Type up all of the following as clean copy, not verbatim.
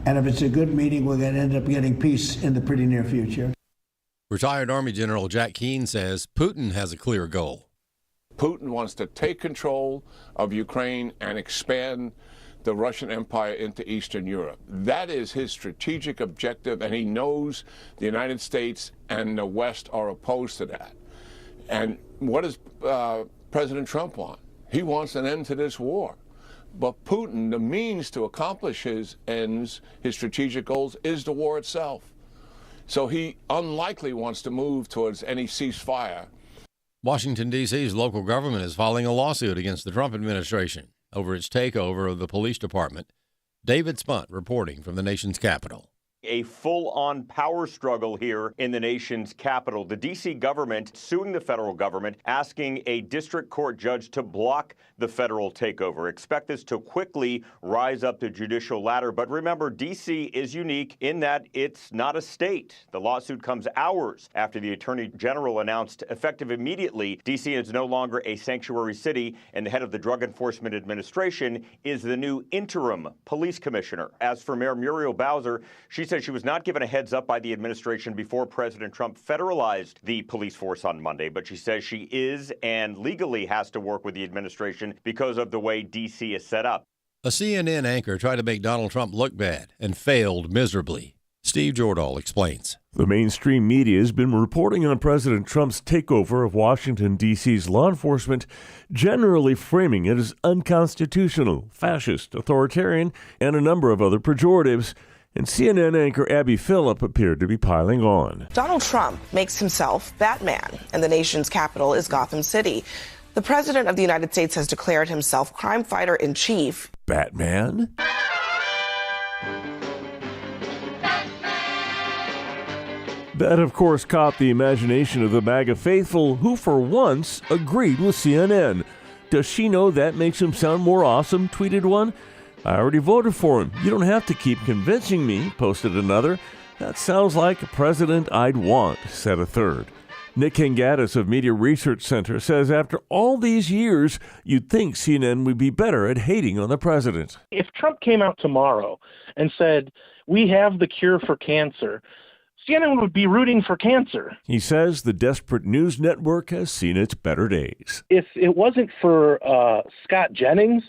And if it's a good meeting, we're going to end up getting peace in the pretty near future. Retired Army General Jack Keane says Putin has a clear goal. Putin wants to take control of Ukraine and expand the Russian Empire into Eastern Europe. That is his strategic objective, and he knows the United States and the West are opposed to that. And what does President Trump want? He wants an end to this war. But Putin, the means to accomplish his ends, his strategic goals, is the war itself. So he unlikely wants to move towards any ceasefire. Washington, D.C.'s local government is filing a lawsuit against the Trump administration over its takeover of the police department. David Spunt reporting from the nation's capital. A full-on power struggle here in the nation's capital. The D.C. government suing the federal government, asking a district court judge to block the federal takeover. Expect this to quickly rise up the judicial ladder. But remember, D.C. is unique in that it's not a state. The lawsuit comes hours after the Attorney General announced, effective immediately, D.C. is no longer a sanctuary city, and the head of the Drug Enforcement Administration is the new interim police commissioner. As for Mayor Muriel Bowser, she said she was not given a heads up by the administration before President Trump federalized the police force on Monday, but she says she is and legally has to work with the administration because of the way D.C. is set up. A CNN anchor tried to make Donald Trump look bad and failed miserably. Steve Jordahl explains. The mainstream media has been reporting on President Trump's takeover of Washington, D.C.'s law enforcement, generally framing it as unconstitutional, fascist, authoritarian, and a number of other pejoratives. And CNN anchor Abby Phillip appeared to be piling on. Donald Trump makes himself Batman, and the nation's capital is Gotham City. The President of the United States has declared himself crime fighter in chief. Batman? That, of course, caught the imagination of the MAGA faithful, who for once agreed with CNN. Does she know that makes him sound more awesome? Tweeted one. I already voted for him. You don't have to keep convincing me, posted another. That sounds like a president I'd want, said a third. Nick Kangatis of Media Research Center says after all these years, you'd think CNN would be better at hating on the president. If Trump came out tomorrow and said, we have the cure for cancer, CNN would be rooting for cancer. He says the desperate news network has seen its better days. If it wasn't for Scott Jennings,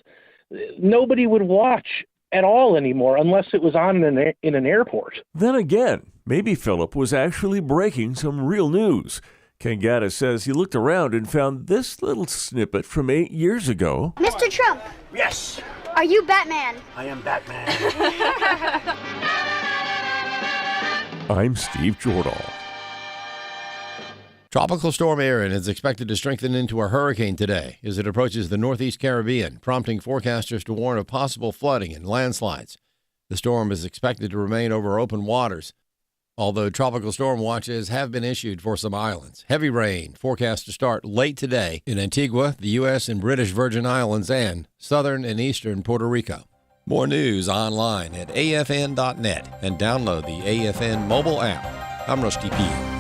nobody would watch at all anymore unless it was on in an airport. Then again, maybe Phillip was actually breaking some real news. Kangatis says he looked around and found this little snippet from 8 years ago. Mr. Trump. Yes. Are you Batman? I am Batman. I'm Steve Jordahl. Tropical storm Erin is expected to strengthen into a hurricane today as it approaches the northeast Caribbean, prompting forecasters to warn of possible flooding and landslides. The storm is expected to remain over open waters, although tropical storm watches have been issued for some islands. Heavy rain forecast to start late today in Antigua, the U.S. and British Virgin Islands, and southern and eastern Puerto Rico. More news online at afn.net and download the AFN mobile app. I'm Rusty Pugh.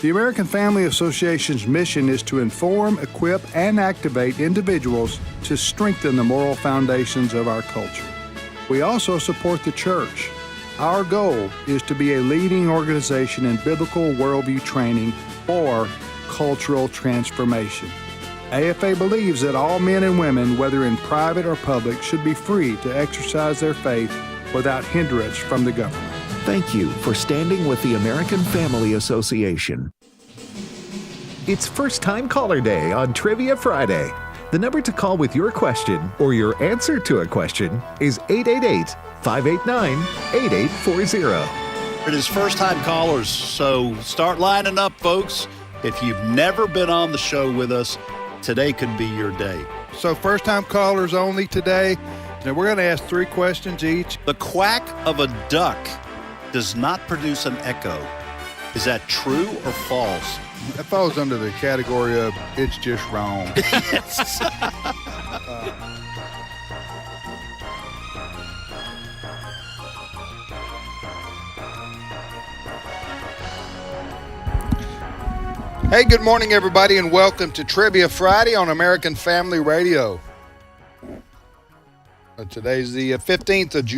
The American Family Association's mission is to inform, equip, and activate individuals to strengthen the moral foundations of our culture. We also support the church. Our goal is to be a leading organization in biblical worldview training for cultural transformation. AFA believes that all men and women, whether in private or public, should be free to exercise their faith without hindrance from the government. Thank you for standing with the American Family Association. It's First Time Caller Day on Trivia Friday. The number to call with your question or your answer to a question is 888-589-8840. It is first-time callers, so start lining up, folks. If you've never been on the show with us, today could be your day. So first-time callers only today. Now we're going to ask 3 questions each. The quack of a duck does not produce an echo. Is that true or false? That falls under the category of it's just wrong. Yes. Hey, good morning, everybody, and welcome to Trivia Friday on American Family Radio. Today's the 15th of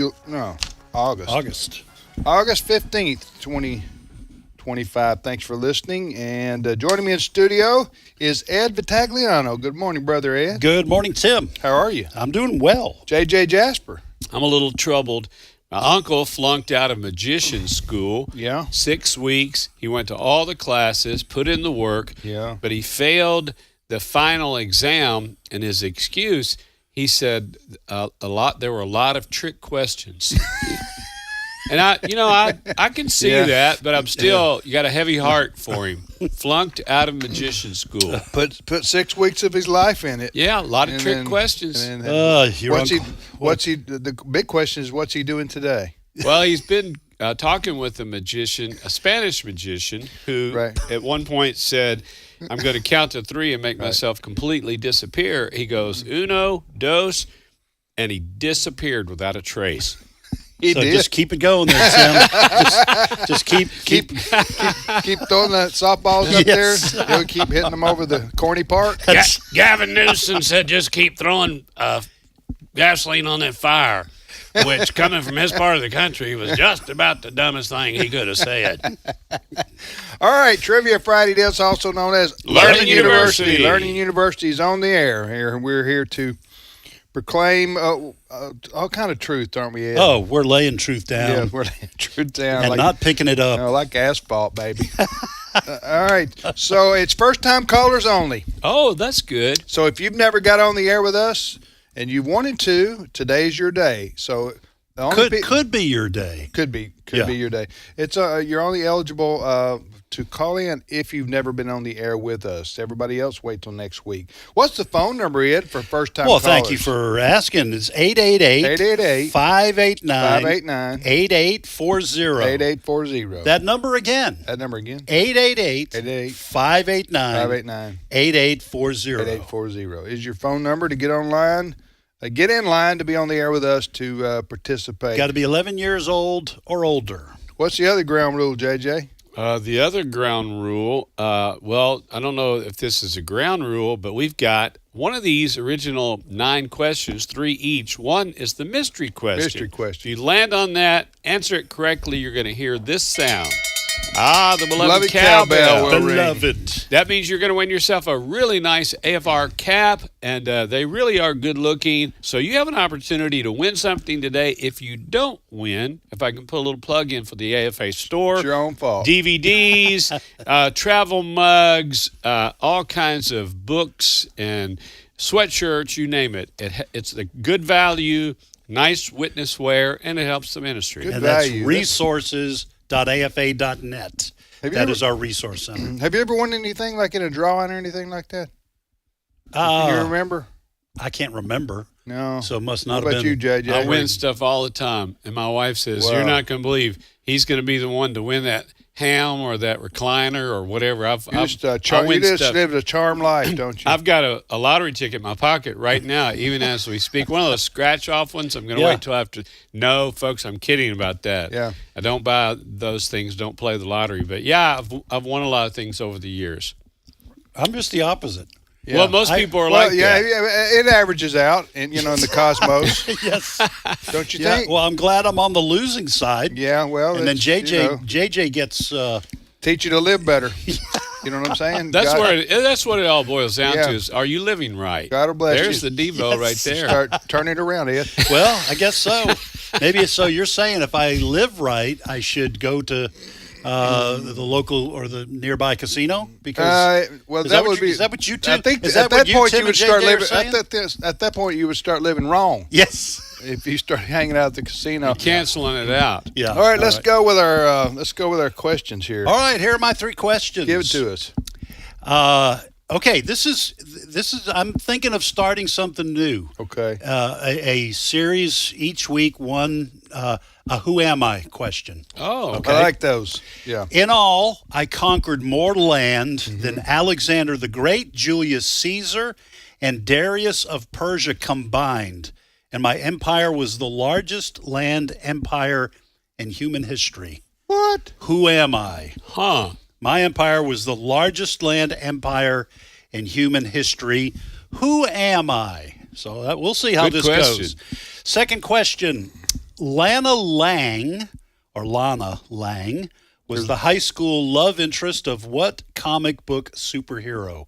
August. August 15th, 2025. Thanks for listening. And joining me in studio is Ed Vitagliano. Good morning, Brother Ed. Good morning, Tim. How are you? I'm doing well. JJ Jasper. I'm a little troubled. My uncle flunked out of magician school. Yeah. 6 weeks. He went to all the classes, put in the work. Yeah. But he failed the final exam, and his excuse, he said there were a lot of trick questions. And I can see that, but I'm still, you got a heavy heart for him. Flunked out of magician school. Put 6 weeks of his life in it. Yeah, a lot of trick questions. The big question is, what's he doing today? Well, he's been talking with a Spanish magician, who at one point said, I'm going to count to 3 and make myself completely disappear. He goes, uno, dos, and he disappeared without a trace. Just keep it going there, Tim. just keep throwing the softballs up there. You'll keep hitting them over the corny part. Gavin Newsom said just keep throwing gasoline on that fire, which, coming from his part of the country, was just about the dumbest thing he could have said. All right, Trivia Friday, that's also known as Learning University. Learning University is on the air here. We're here to proclaim all kind of truth, aren't we, Ed? Oh, we're laying truth down. Yeah, we're laying truth down. And not picking it up. Like asphalt, baby. All right, so it's first-time callers only. Oh, that's good. So if you've never got on the air with us and you wanted to, today's your day. So could be your day. Could be your day. It's you're only eligible to call in if you've never been on the air with us. Everybody else, wait till next week. What's the phone number, Ed, for first-time callers? Well, thank you for asking. It's 888-589-8840. 8840. That number again. 888-589-8840. 8840 is your phone number to get online. Get in line to be on the air with us to participate. Got to be 11 years old or older. What's the other ground rule, JJ? The other ground rule, well, I don't know if this is a ground rule, but we've got one of these original 9 questions, 3 each. One is the mystery question. Mystery question. If you land on that, answer it correctly, you're going to hear this sound. The beloved cowbell. Beloved. That means you're going to win yourself a really nice AFR cap, and they really are good looking. So you have an opportunity to win something today. If you don't win, if I can put a little plug in for the AFA store. It's your own fault. DVDs, travel mugs, all kinds of books and sweatshirts, you name it. It's a good value, nice witness wear, and it helps the ministry. Good and value. That's resources.afa.net. That is our resource center. Have you ever won anything like in a drawing or anything like that? Can you remember? I can't remember. No. So it must not What have about been. you, JJ? I win stuff all the time, and my wife says, Wow. you're not going to believe he's going to be the one to win that ham or that recliner or whatever. I You just stuff. live a charmed life, don't you? I've got a lottery ticket in my pocket right now, even as we speak. One of those scratch-off ones. I'm going to wait till after. No, folks, I'm kidding about that. Yeah. I don't buy those things, don't play the lottery. But, yeah, I've won a lot of things over the years. I'm just the opposite. Yeah. Well, most people are that. that. It averages out, in the cosmos. Yes. Don't you Yeah. think? Well, I'm glad I'm on the losing side. Yeah. Well, And then it's, JJ gets. teach you to live better. You know what I'm saying? That's what it all boils down Yeah. to is, are you living right? God will bless you. There's the Devo right there. Start turning it around, Ed. Well, I guess so. Maybe so. You're saying if I live right, I should go to the local or the nearby casino? Because is that what you two? I think is at that what that point Tim you would and start JJ are living. saying? At that point you would start living wrong. Yes. If you start hanging out at the casino. Canceling it out. Yeah. All right, let's go with our questions here. All right, here are my 3 questions. Give it to us. Okay, this is I'm thinking of starting something new. Okay. A series each week, one a who am I question. Oh, okay. I like those. Yeah. In all, I conquered more land than Alexander the Great, Julius Caesar, and Darius of Persia combined, and my empire was the largest land empire in human history. What? Who am I? Huh. My empire was the largest land empire in human history. Who am I? So we'll see how Good this question. goes. Second question. Lana Lang was the high school love interest of what comic book superhero?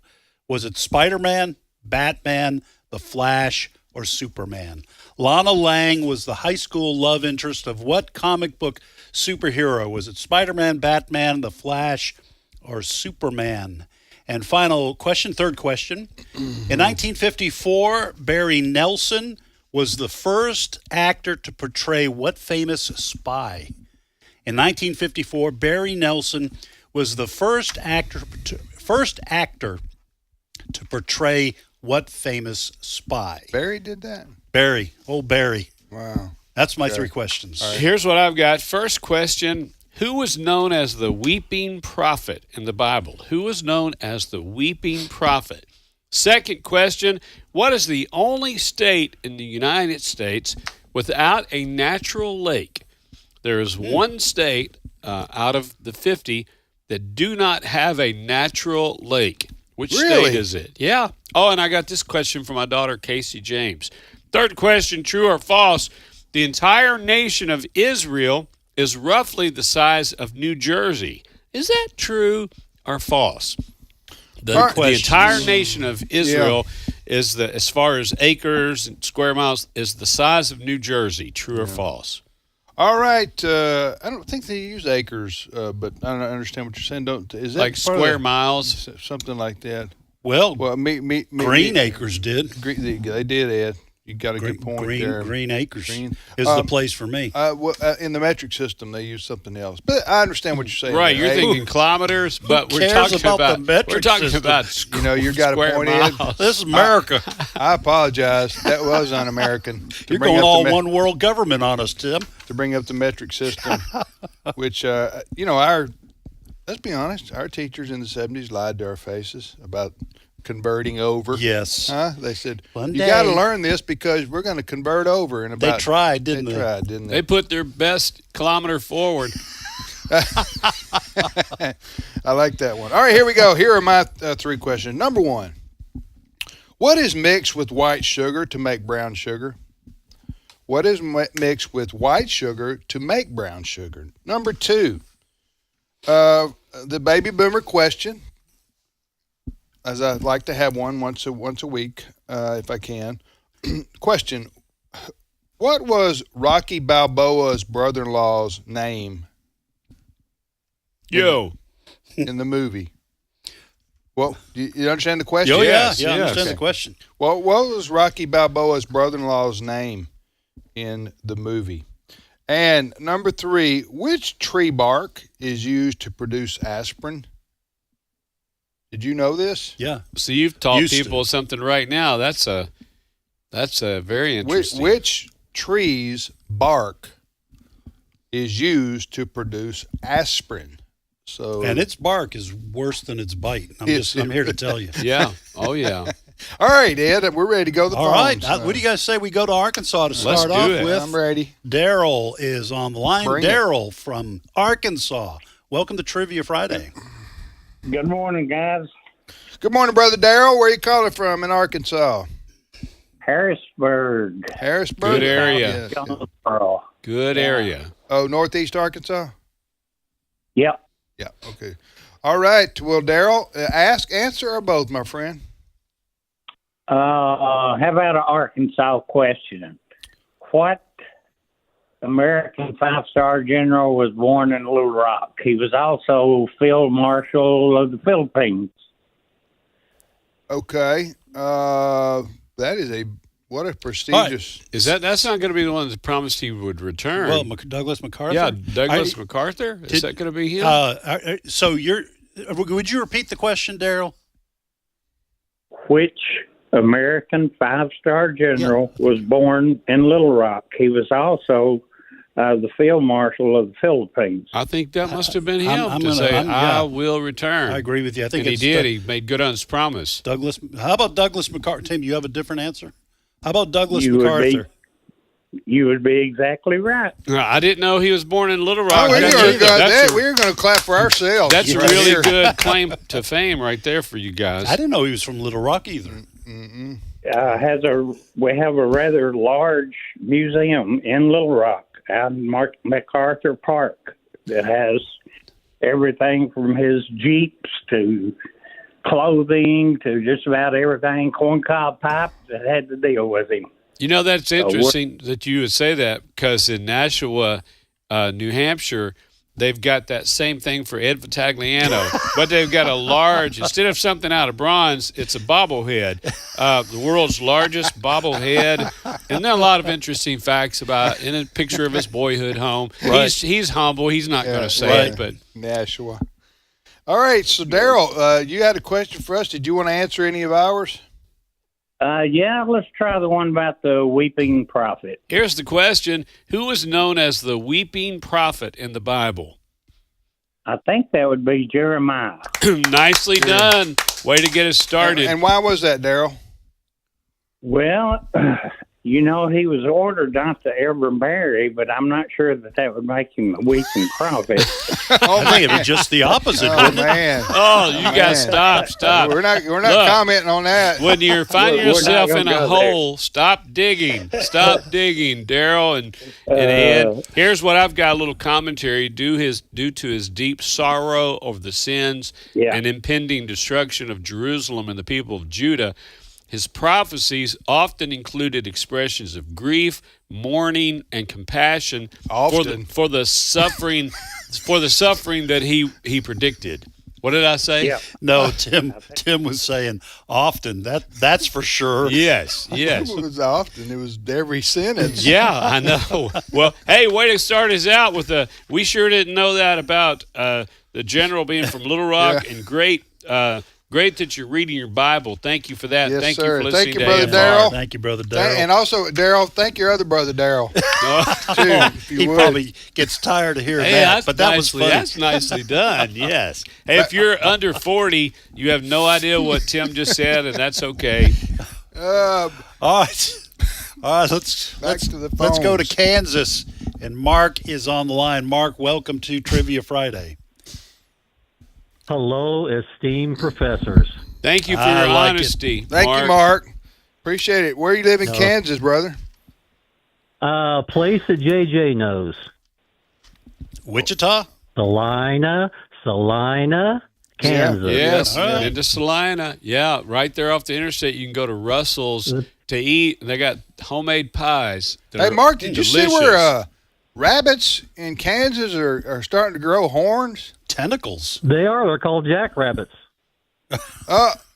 Was it Spider-Man, Batman, The Flash, or Superman? Lana Lang was the high school love interest of what comic book superhero? Was it Spider-Man, Batman, The Flash, or Superman? And final question, third question. In 1954, Barry Nelson was the first actor to portray what famous spy? In 1954, Barry Nelson was the first actor to portray what famous spy? Barry did that? Barry. Old Barry. Wow. That's my three questions. Here's what I've got. First question. Who was known as the weeping prophet in the Bible? Who was known as the weeping prophet? Second question. What is the only state in the United States without a natural lake? There is one state out of the 50 that do not have a natural lake. Which state is it? Yeah. Oh, and I got this question from my daughter, Casey James. Third question, true or false? The entire nation of Israel is roughly the size of New Jersey. Is that true or false? The entire nation of Israel is as far as acres and square miles, is the size of New Jersey. True or false? All right. I don't think they use acres, but I don't understand what you're saying. Is that like square miles? Something like that. Well, Green Acres did. They did, Ed. You got a good point there. Green Acres is the place for me. In the metric system, they use something else. But I understand what you're saying. Right, you're thinking kilometers, but we're talking about the metric system. You got a point, Ed. This is America. I apologize. That was un-American. You're going all one world government on us, Tim. To bring up the metric system, which let's be honest, our teachers in the 70s lied to our faces about converting over. Yes. They said, One you day. got to learn this because we're going to convert over. And They tried, didn't they? They tried, didn't they? They put their best kilometer forward. I like that one. All right, here we go. Here are my three questions. Number one, what is mixed with white sugar to make brown sugar? What is mixed with white sugar to make brown sugar? Number two, the baby boomer question, as I like to have one once a week, if I can. Question: what was Rocky Balboa's brother-in-law's name? In the movie. Well, you understand the question? Oh, yeah, I understand the question. Well, what was Rocky Balboa's brother-in-law's name in the movie? And number three, which tree bark is used to produce aspirin? Did you know this? Yeah. So you've taught people something right now. That's a very interesting. Which tree's bark is used to produce aspirin? And its bark is worse than its bite. I'm here to tell you. Yeah. Oh, yeah. All right, Ed, we're ready to go to the All phones. right. What do you guys say we go to Arkansas to start do off it. with? I'm ready. Daryl is on the line. Bring it. Daryl from Arkansas. Welcome to Trivia Friday. Good morning, guys. Good morning, Brother Daryl. Where are you calling from in Arkansas? Harrisburg. Good area. Yes. Good area. Oh, Northeast Arkansas? Yep. Yeah, okay. All right. Well, Daryl, answer, or both, my friend? How about an Arkansas question? What American five-star general was born in Little Rock? He was also Field Marshal of the Philippines. Okay. That is what a prestigious. Is that's not going to be the one that promised he would return? Well, Douglas MacArthur. Yeah, Douglas MacArthur. Is that going to be him? So would you repeat the question, Daryl? Which American five-star general was born in Little Rock? He was also the Field Marshal of the Philippines. I think that must have been him I will return. I agree with you. I think he did. He made good on his promise. Douglas. How about Douglas MacArthur? Tim, you have a different answer? How about Douglas MacArthur? You would be exactly right. I didn't know he was born in Little Rock. Oh, we were going to clap for ourselves. That's a really good claim to fame right there for you guys. I didn't know he was from Little Rock either. we have a rather large museum in Little Rock out in MacArthur Park that has everything from his Jeeps to clothing to just about everything, corncob pipe that had to deal with him. You know, that's interesting that you would say that, because in Nashua, New Hampshire, they've got that same thing for Ed Vitagliano, but they've got a large, instead of something out of bronze, it's a bobblehead, the world's largest bobblehead. And there are a lot of interesting facts about, in a picture of his boyhood home. Right. He's humble. He's not going to say it, but Nashua. All right, so Daryl, you had a question for us. Did you want to answer any of ours? Yeah, let's try the one about the weeping prophet. Here's the question. Who is known as the weeping prophet in the Bible? I think that would be Jeremiah. Nicely done. Way to get us started. And why was that, Daryl? Well, you know, he was ordered not to ever marry, but I'm not sure that would make him a weeping prophet. I think it'd be just the opposite. Oh, man. Oh, you got to stop. We're not Look, commenting on that. When you find yourself in a hole, stop digging. Stop digging, Daryl and Ed. Here's what I've got, a little commentary. Due to his deep sorrow over the sins and impending destruction of Jerusalem and the people of Judah, his prophecies often included expressions of grief, mourning, and compassion for the suffering that he predicted. What did I say? Yeah. No, Tim was saying often. That's for sure. Yes. It was often. It was every sentence. Yeah, I know. Well, hey, way to start us out with we sure didn't know that about the general being from Little Rock, and great that you're reading your Bible. Thank you for that. Yes, thank sir. you for listening Thank you, Brother to Daryl. Thank you, Brother Daryl. And also, Daryl, thank your other brother, Daryl. He probably gets tired of hearing that, but that was funny. That's nicely done, yes. Hey, if you're under 40, you have no idea what Tim just said, and that's okay. All right, let's go to Kansas, and Mark is on the line. Mark, welcome to Trivia Friday. Hello, esteemed professors. Thank you for your honesty, Thank you, Mark. Appreciate it. Where you live in Kansas, brother? Place that JJ knows. Wichita? Salina, Kansas. Yes, into Salina. Yeah, right there off the interstate. You can go to Russell's to eat. They got homemade pies. Hey, Mark, did you see where rabbits in Kansas are starting to grow horns? Tentacles. They are. They're called jackrabbits.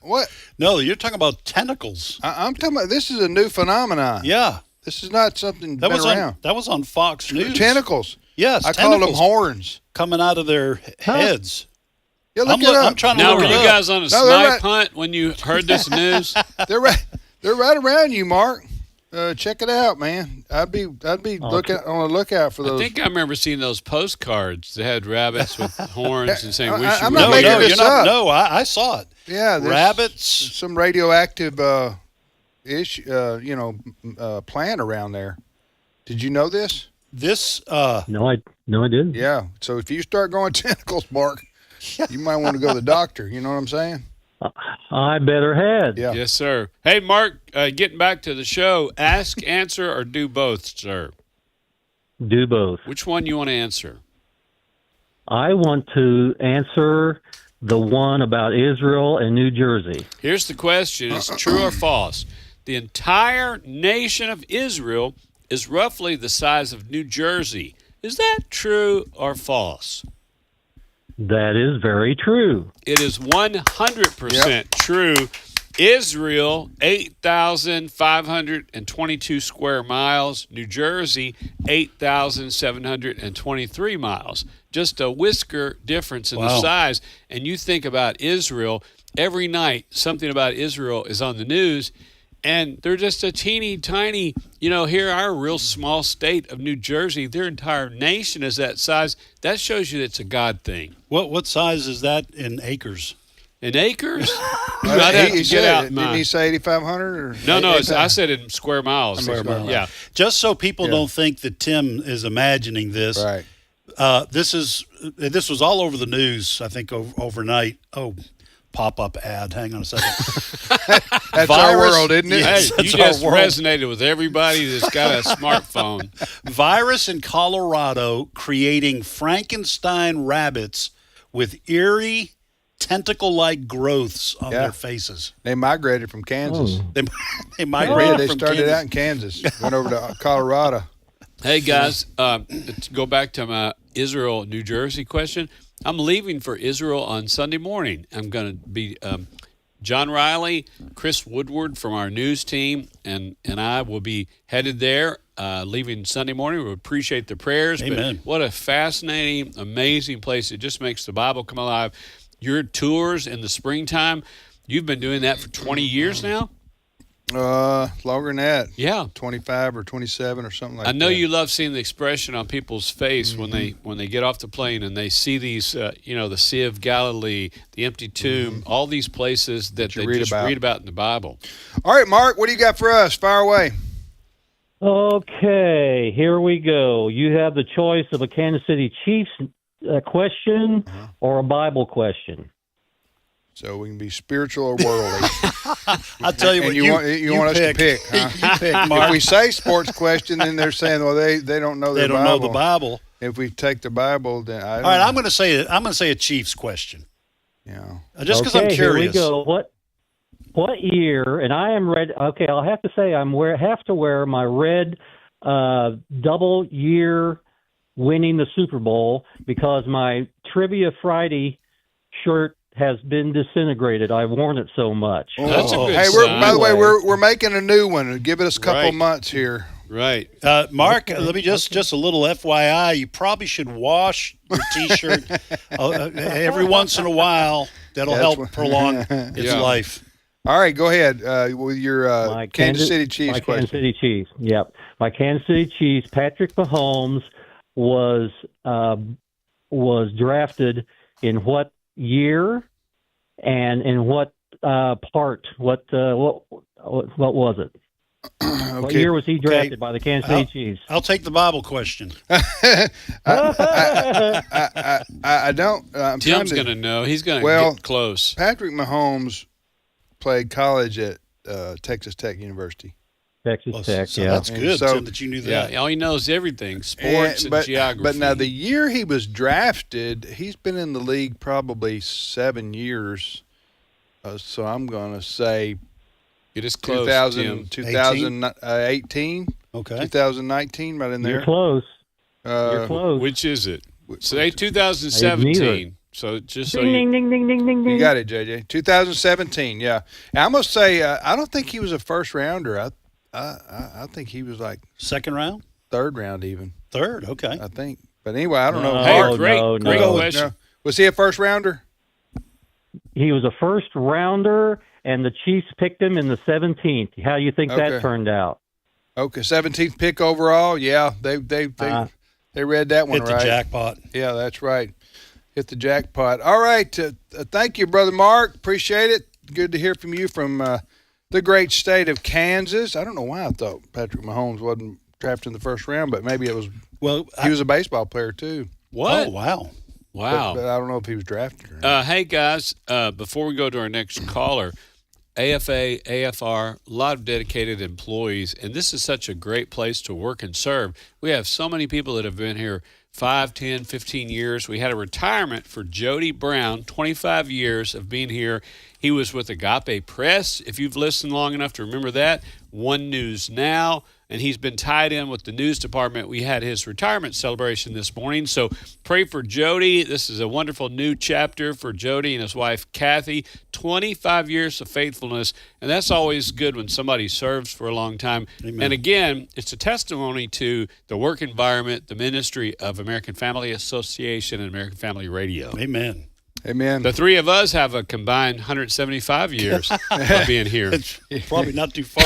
What? No, you're talking about tentacles. I'm talking about, this is a new phenomenon. Yeah. This is not something that been around. That was on Fox News. Tentacles. Yes, I call them horns. Coming out of their heads. Yeah, look it up. I'm trying to now, look were it you up. guys on a snipe hunt when you heard this news? They're right around you, Mark. Check it out, man. I'd be looking on the lookout for those. I think I remember seeing those postcards that had rabbits with horns and saying, "We should." I'm not making this up. No, I saw it. Yeah, rabbits. Some radioactive plant around there. Did you know this? No, I didn't. Yeah. So if you start growing tentacles, Mark, you might want to go to the doctor. You know what I'm saying? I better head. Yeah. Yes, sir. Hey, Mark, getting back to the show, ask, answer, or do both, sir? Do both. Which one you want to answer? I want to answer the one about Israel and New Jersey. Here's the question. Is it true or false? The entire nation of Israel is roughly the size of New Jersey. Is that true or false? That is very true. It is 100% true. Israel, 8,522 square miles. New Jersey, 8,723 miles. Just a whisker difference in the size. And you think about Israel, every night something about Israel is on the news, and they're just a teeny tiny, here our real small state of New Jersey, their entire nation is that size. That shows you it's a God thing. What size is that in acres? In acres? Didn't he say 8,500? No, I said in square miles. Square miles. Yeah. Just so people don't think that Tim is imagining this. Right. This was all over the news, I think, overnight. Oh, pop-up ad. Hang on a second. That's our world, isn't it? Hey, That's you just our world. resonated with everybody that's got a smartphone. Virus in Colorado creating Frankenstein rabbits with eerie tentacle-like growths on their faces. They migrated from Kansas. They migrated They from started Kansas. out in Kansas, went over to Colorado. Hey, guys, let's go back to my Israel, New Jersey question. I'm leaving for Israel on Sunday morning. I'm going to be John Riley, Chris Woodward from our news team, and I will be headed there, leaving Sunday morning. We appreciate the prayers. Amen. But what a fascinating, amazing place. It just makes the Bible come alive. Your tours in the springtime, you've been doing that for 20 years now? Longer than that. Yeah. 25 or 27 or something like that. I know you love seeing the expression on people's face when they get off the plane and they see these, the Sea of Galilee, the empty tomb, all these places that they just read about in the Bible. All right, Mark, what do you got for us? Fire away. Okay, here we go. You have the choice of a Kansas City Chiefs question or a Bible question. So we can be spiritual or worldly. I'll tell you what, you want us to pick. Huh? You pick, Mark. If we say sports question, then they're saying, well, they don't know their They don't Bible. know the Bible. If we take the Bible, then All right, I'm going to say a Chiefs question. Yeah. Just because I'm curious. Here we go. What year? And I am red. Okay, I'll have to say have to wear my red double year winning the Super Bowl because my Trivia Friday shirt has been disintegrated. I've worn it so much. That's a good Hey, sign. by the way, we're making a new one. Give it us a couple months here. Right. Mark, let me just a little FYI. You probably should wash your T-shirt every once in a while. That'll help prolong its life. All right, go ahead with your Kansas City Chiefs question. Kansas City Chiefs, yep. My Kansas City Chiefs, Patrick Mahomes was drafted in what year and in what part? What was it? What year was he drafted by the Kansas City Chiefs? I'll take the Bible question. I don't. Tim's going to know. He's going to get close. Patrick Mahomes played college at Texas Tech University. Texas Tech, so yeah. that's good So, that you knew that. Yeah, all he knows everything, sports and geography. But now the year he was drafted, he's been in the league probably 7 years. So I'm going to say it is close, 2018. Okay. 2019, right in there. You're close. You're close. Which is it? Say 2017. So just so ding, ding, ding, ding, ding, ding. You got it, JJ. 2017, yeah. And I must say, I don't think he was a first rounder. I think he was like second round, third round even. Third, okay. I think. But anyway, I don't know. Hey, great question. No. Was he a first rounder? He was a first rounder, and the Chiefs picked him in the 17th. How do you think that turned out? Okay, 17th pick overall. Yeah, they read that one right. Hit the jackpot. Yeah, that's right. Hit the jackpot. All right. Thank you, Brother Mark. Appreciate it. Good to hear from you from the great state of Kansas. I don't know why I thought Patrick Mahomes wasn't drafted in the first round, but maybe it was. Well, he was a baseball player too. What? Oh, wow. Wow. But I don't know if he was drafted or not. Hey, guys, before we go to our next caller, AFA, AFR, a lot of dedicated employees, and this is such a great place to work and serve. We have so many people that have been here 5, 10, 15 years. We had a retirement for Jody Brown, 25 years of being here. He was with Agape Press, if you've listened long enough to remember that, One News Now, and he's been tied in with the news department. We had his retirement celebration this morning, so pray for Jody. This is a wonderful new chapter for Jody and his wife, Kathy. 25 years of faithfulness, and that's always good when somebody serves for a long time. Amen. And again, it's a testimony to the work environment, the ministry of American Family Association and American Family Radio. Amen. Amen. The three of us have a combined 175 years of being here. It's probably not too far.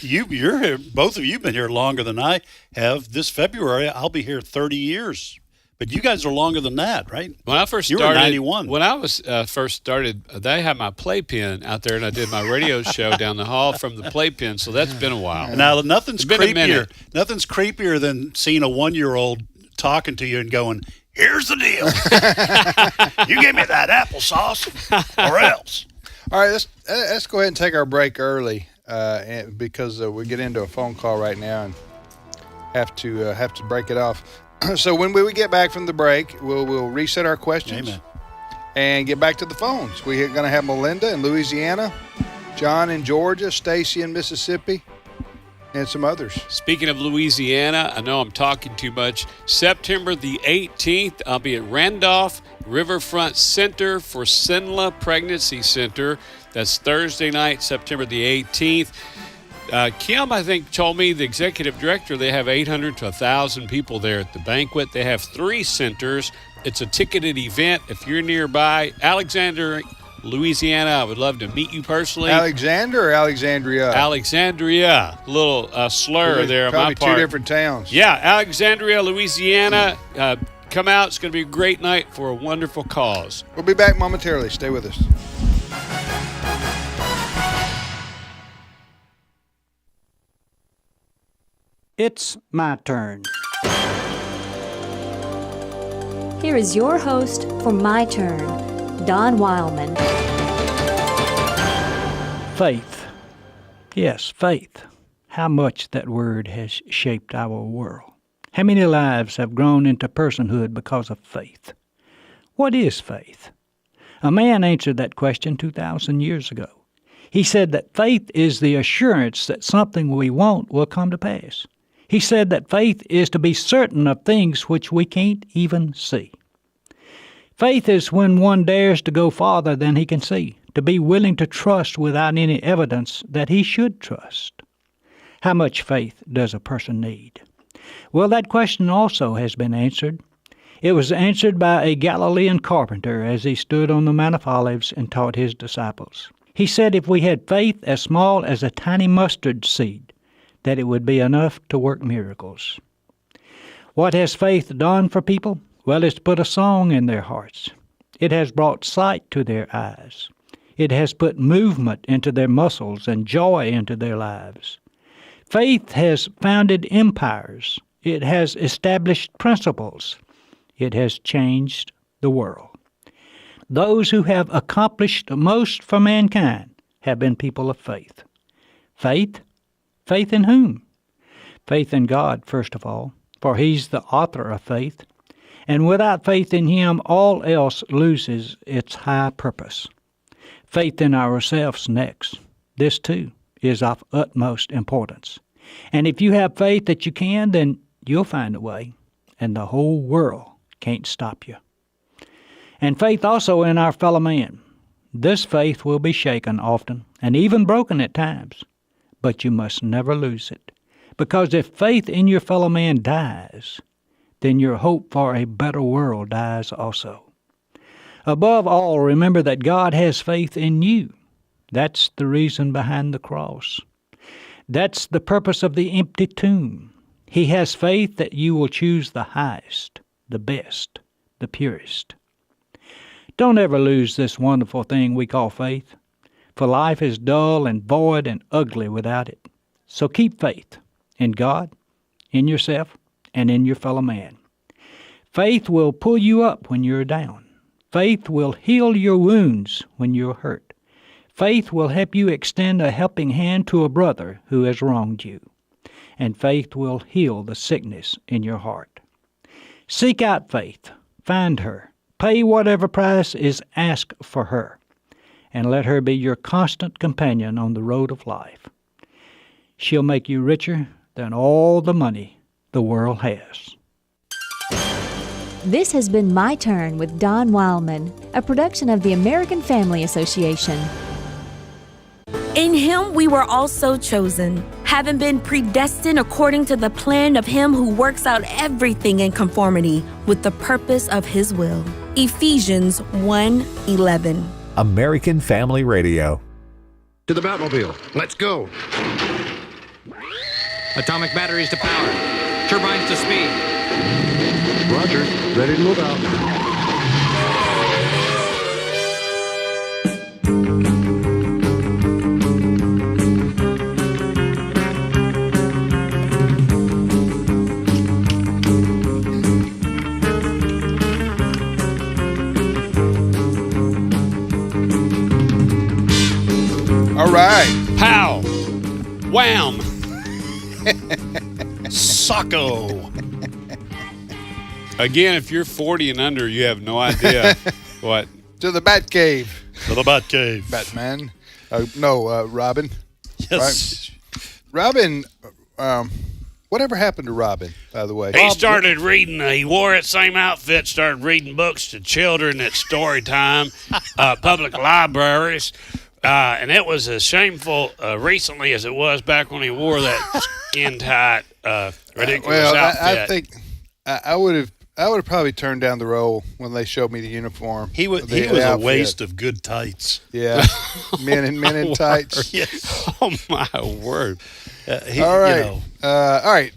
You're here. Both of you have been here longer than I have. This February, I'll be here 30 years. But you guys are longer than that, right? When I first you started, were 91. When I was first started, they had my playpen out there, and I did my radio show down the hall from the playpen. So that's been a while. Now nothing's It's been a minute. creepier. Nothing's creepier than seeing a 1-year-old talking to you and going, "Here's the deal. You give me that applesauce, or else." All right, let's go ahead and take our break early because we get into a phone call right now and have to break it off. So when we get back from the break, we'll reset our questions. Amen. And get back to the phones. We're going to have Melinda in Louisiana, John in Georgia, Stacy in Mississippi, and some others. Speaking of Louisiana, I know I'm talking too much. September the 18th, I'll be at Randolph Riverfront Center for Sinla Pregnancy Center. That's Thursday night, September the 18th. Kim, I think, told me, the executive director, they have 800 to 1,000 people there at the banquet. They have 3 centers. It's a ticketed event. If you're nearby, Alexander, Louisiana, I would love to meet you personally. Alexander or Alexandria? Alexandria. A little slur there on my part. Probably 2 different towns. Yeah, Alexandria, Louisiana. Come out. It's going to be a great night for a wonderful cause. We'll be back momentarily. Stay with us. It's my turn. Here is your host for My Turn, Don Wildman. Faith. Yes, faith. How much that word has shaped our world. How many lives have grown into personhood because of faith? What is faith? A man answered that question 2,000 years ago. He said that faith is the assurance that something we want will come to pass. He said that faith is to be certain of things which we can't even see. Faith is when one dares to go farther than he can see, to be willing to trust without any evidence that he should trust. How much faith does a person need? Well, that question also has been answered. It was answered by a Galilean carpenter as he stood on the Mount of Olives and taught his disciples. He said if we had faith as small as a tiny mustard seed, that it would be enough to work miracles. What has faith done for people? Well, it's put a song in their hearts. It has brought sight to their eyes. It has put movement into their muscles and joy into their lives. Faith has founded empires. It has established principles. It has changed the world. Those who have accomplished most for mankind have been people of faith. Faith? Faith in whom? Faith in God, first of all, for He's the author of faith. And without faith in Him, all else loses its high purpose. Faith in ourselves next. This, too, is of utmost importance. And if you have faith that you can, then you'll find a way, and the whole world can't stop you. And faith also in our fellow man. This faith will be shaken often, and even broken at times. But you must never lose it. Because if faith in your fellow man dies, then your hope for a better world dies also. Above all, remember that God has faith in you. That's the reason behind the cross. That's the purpose of the empty tomb. He has faith that you will choose the highest, the best, the purest. Don't ever lose this wonderful thing we call faith. For life is dull and void and ugly without it. So keep faith in God, in yourself, and in your fellow man. Faith will pull you up when you're down. Faith will heal your wounds when you're hurt. Faith will help you extend a helping hand to a brother who has wronged you. And faith will heal the sickness in your heart. Seek out faith. Find her. Pay whatever price is asked for her. And let her be your constant companion on the road of life. She'll make you richer than all the money the world has. This has been My Turn with Don Wildman, a production of the American Family Association. In Him we were also chosen, having been predestined according to the plan of Him who works out everything in conformity with the purpose of His will. Ephesians 1:11. American Family Radio. To the Batmobile. Let's go. Atomic batteries to power. Turbines to speed. Roger. Ready to move out. right. Pow. Wham. Socko. Again, if you're 40 and under, you have no idea what. To the Batcave. To the Batcave. Batman. Robin. Yes. Right. Robin, whatever happened to Robin, by the way? He started reading, he wore that same outfit, started reading books to children at story time, public libraries. And it was as shameful recently as it was back when he wore that skin-tight, ridiculous outfit. I think I would have probably turned down the role when they showed me the uniform. He was a waste of good tights. Yeah, men in tights. Yes. Oh my word! All right, all right.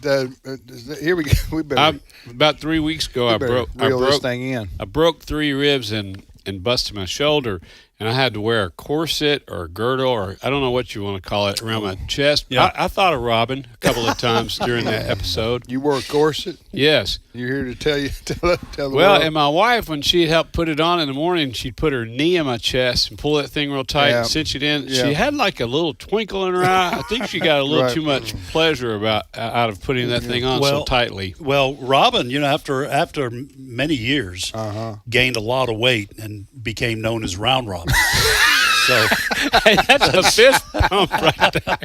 Here we go. We better. About 3 weeks ago, I broke this thing in. I broke 3 ribs and busted my shoulder, and I had to wear a corset or a girdle, or I don't know what you want to call it, around my chest. Yeah. I thought of Robin a couple of times during that episode. You wore a corset? Yes. You're here to tell the Well, world. and my wife, when she'd help put it on in the morning, she'd put her knee in my chest and pull that thing real tight and cinch it in. Yeah. She had like a little twinkle in her eye. I think she got a little Right. too much pleasure out of putting that thing on so tightly. Well, Robin, after many years, gained a lot of weight and became known as Round Robin. So Hey, that's a fist pump right there.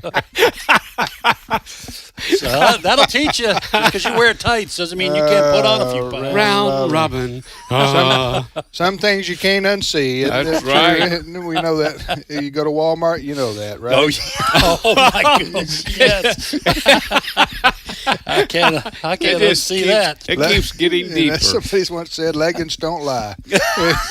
So that'll teach you. Just because you wear tights doesn't mean you can't put on a few pounds. Round Robin. Some things you can't unsee. That's right. We know that. You go to Walmart, you know that, right? Oh, yeah. Oh my goodness, yes. I can't unsee that. It keeps getting deeper. Somebody once said, "Leggings don't lie."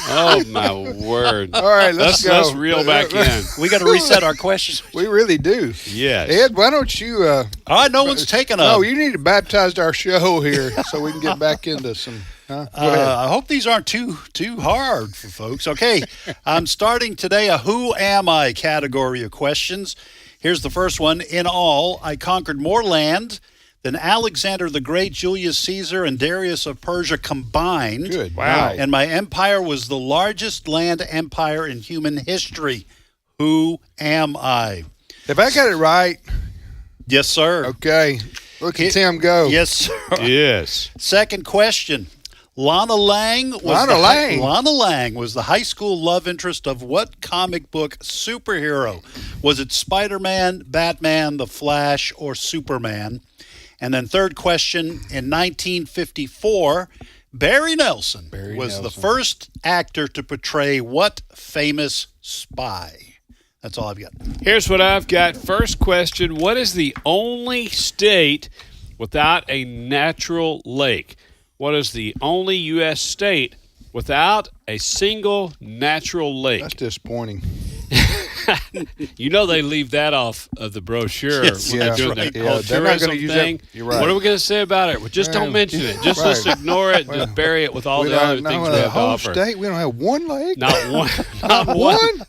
Oh my word! All right, let's go. Let's reel back in. We got to reset our questions. We really do. Yes. Ed, why don't you? All right, no one's taking a. No, you need to baptize our show here so we can get back into some. Go ahead. I hope these aren't too hard for folks. Okay, I'm starting today a "Who Am I" category of questions. Here's the first one. In all, I conquered more land than Alexander the Great, Julius Caesar, and Darius of Persia combined. Good. Wow. And my empire was the largest land empire in human history. Who am I? If I got it right. Yes, sir. Okay. Look at Tim go. Yes, sir. Yes. Second question. Lana Lang was the high school love interest of what comic book superhero? Was it Spider-Man, Batman, The Flash, or Superman? And then third question, in 1954, Barry Nelson was the first actor to portray what famous spy? That's all I've got. Here's what I've got. First question, what is the only state without a natural lake? What is the only U.S. state without a single natural lake? That's disappointing. You know they leave that off of the brochure when they're doing the whole tourism thing. You're right. What are we going to say about it? Well, just don't mention it. Just ignore it. Just bury it with all the other things we have to offer. State, we don't have one lake? Not one.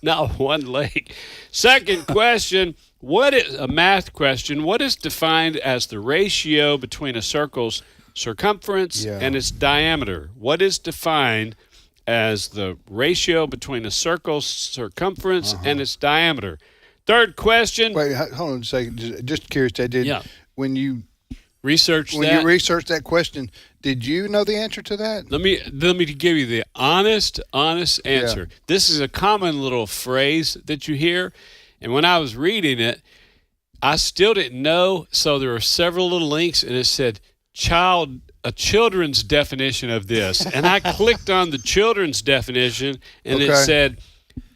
Not one lake. Second question, what is a math question? What is defined as the ratio between a circle's circumference and its diameter? What is defined as the ratio between a circle's circumference and its diameter? Third question. Wait, hold on a second. Just curious, when you researched that question, did you know the answer to that? Let me give you the honest answer. Yeah. This is a common little phrase that you hear, and when I was reading it, I still didn't know. So there were several little links, and it said a children's definition of this. And I clicked on the children's definition, and it said,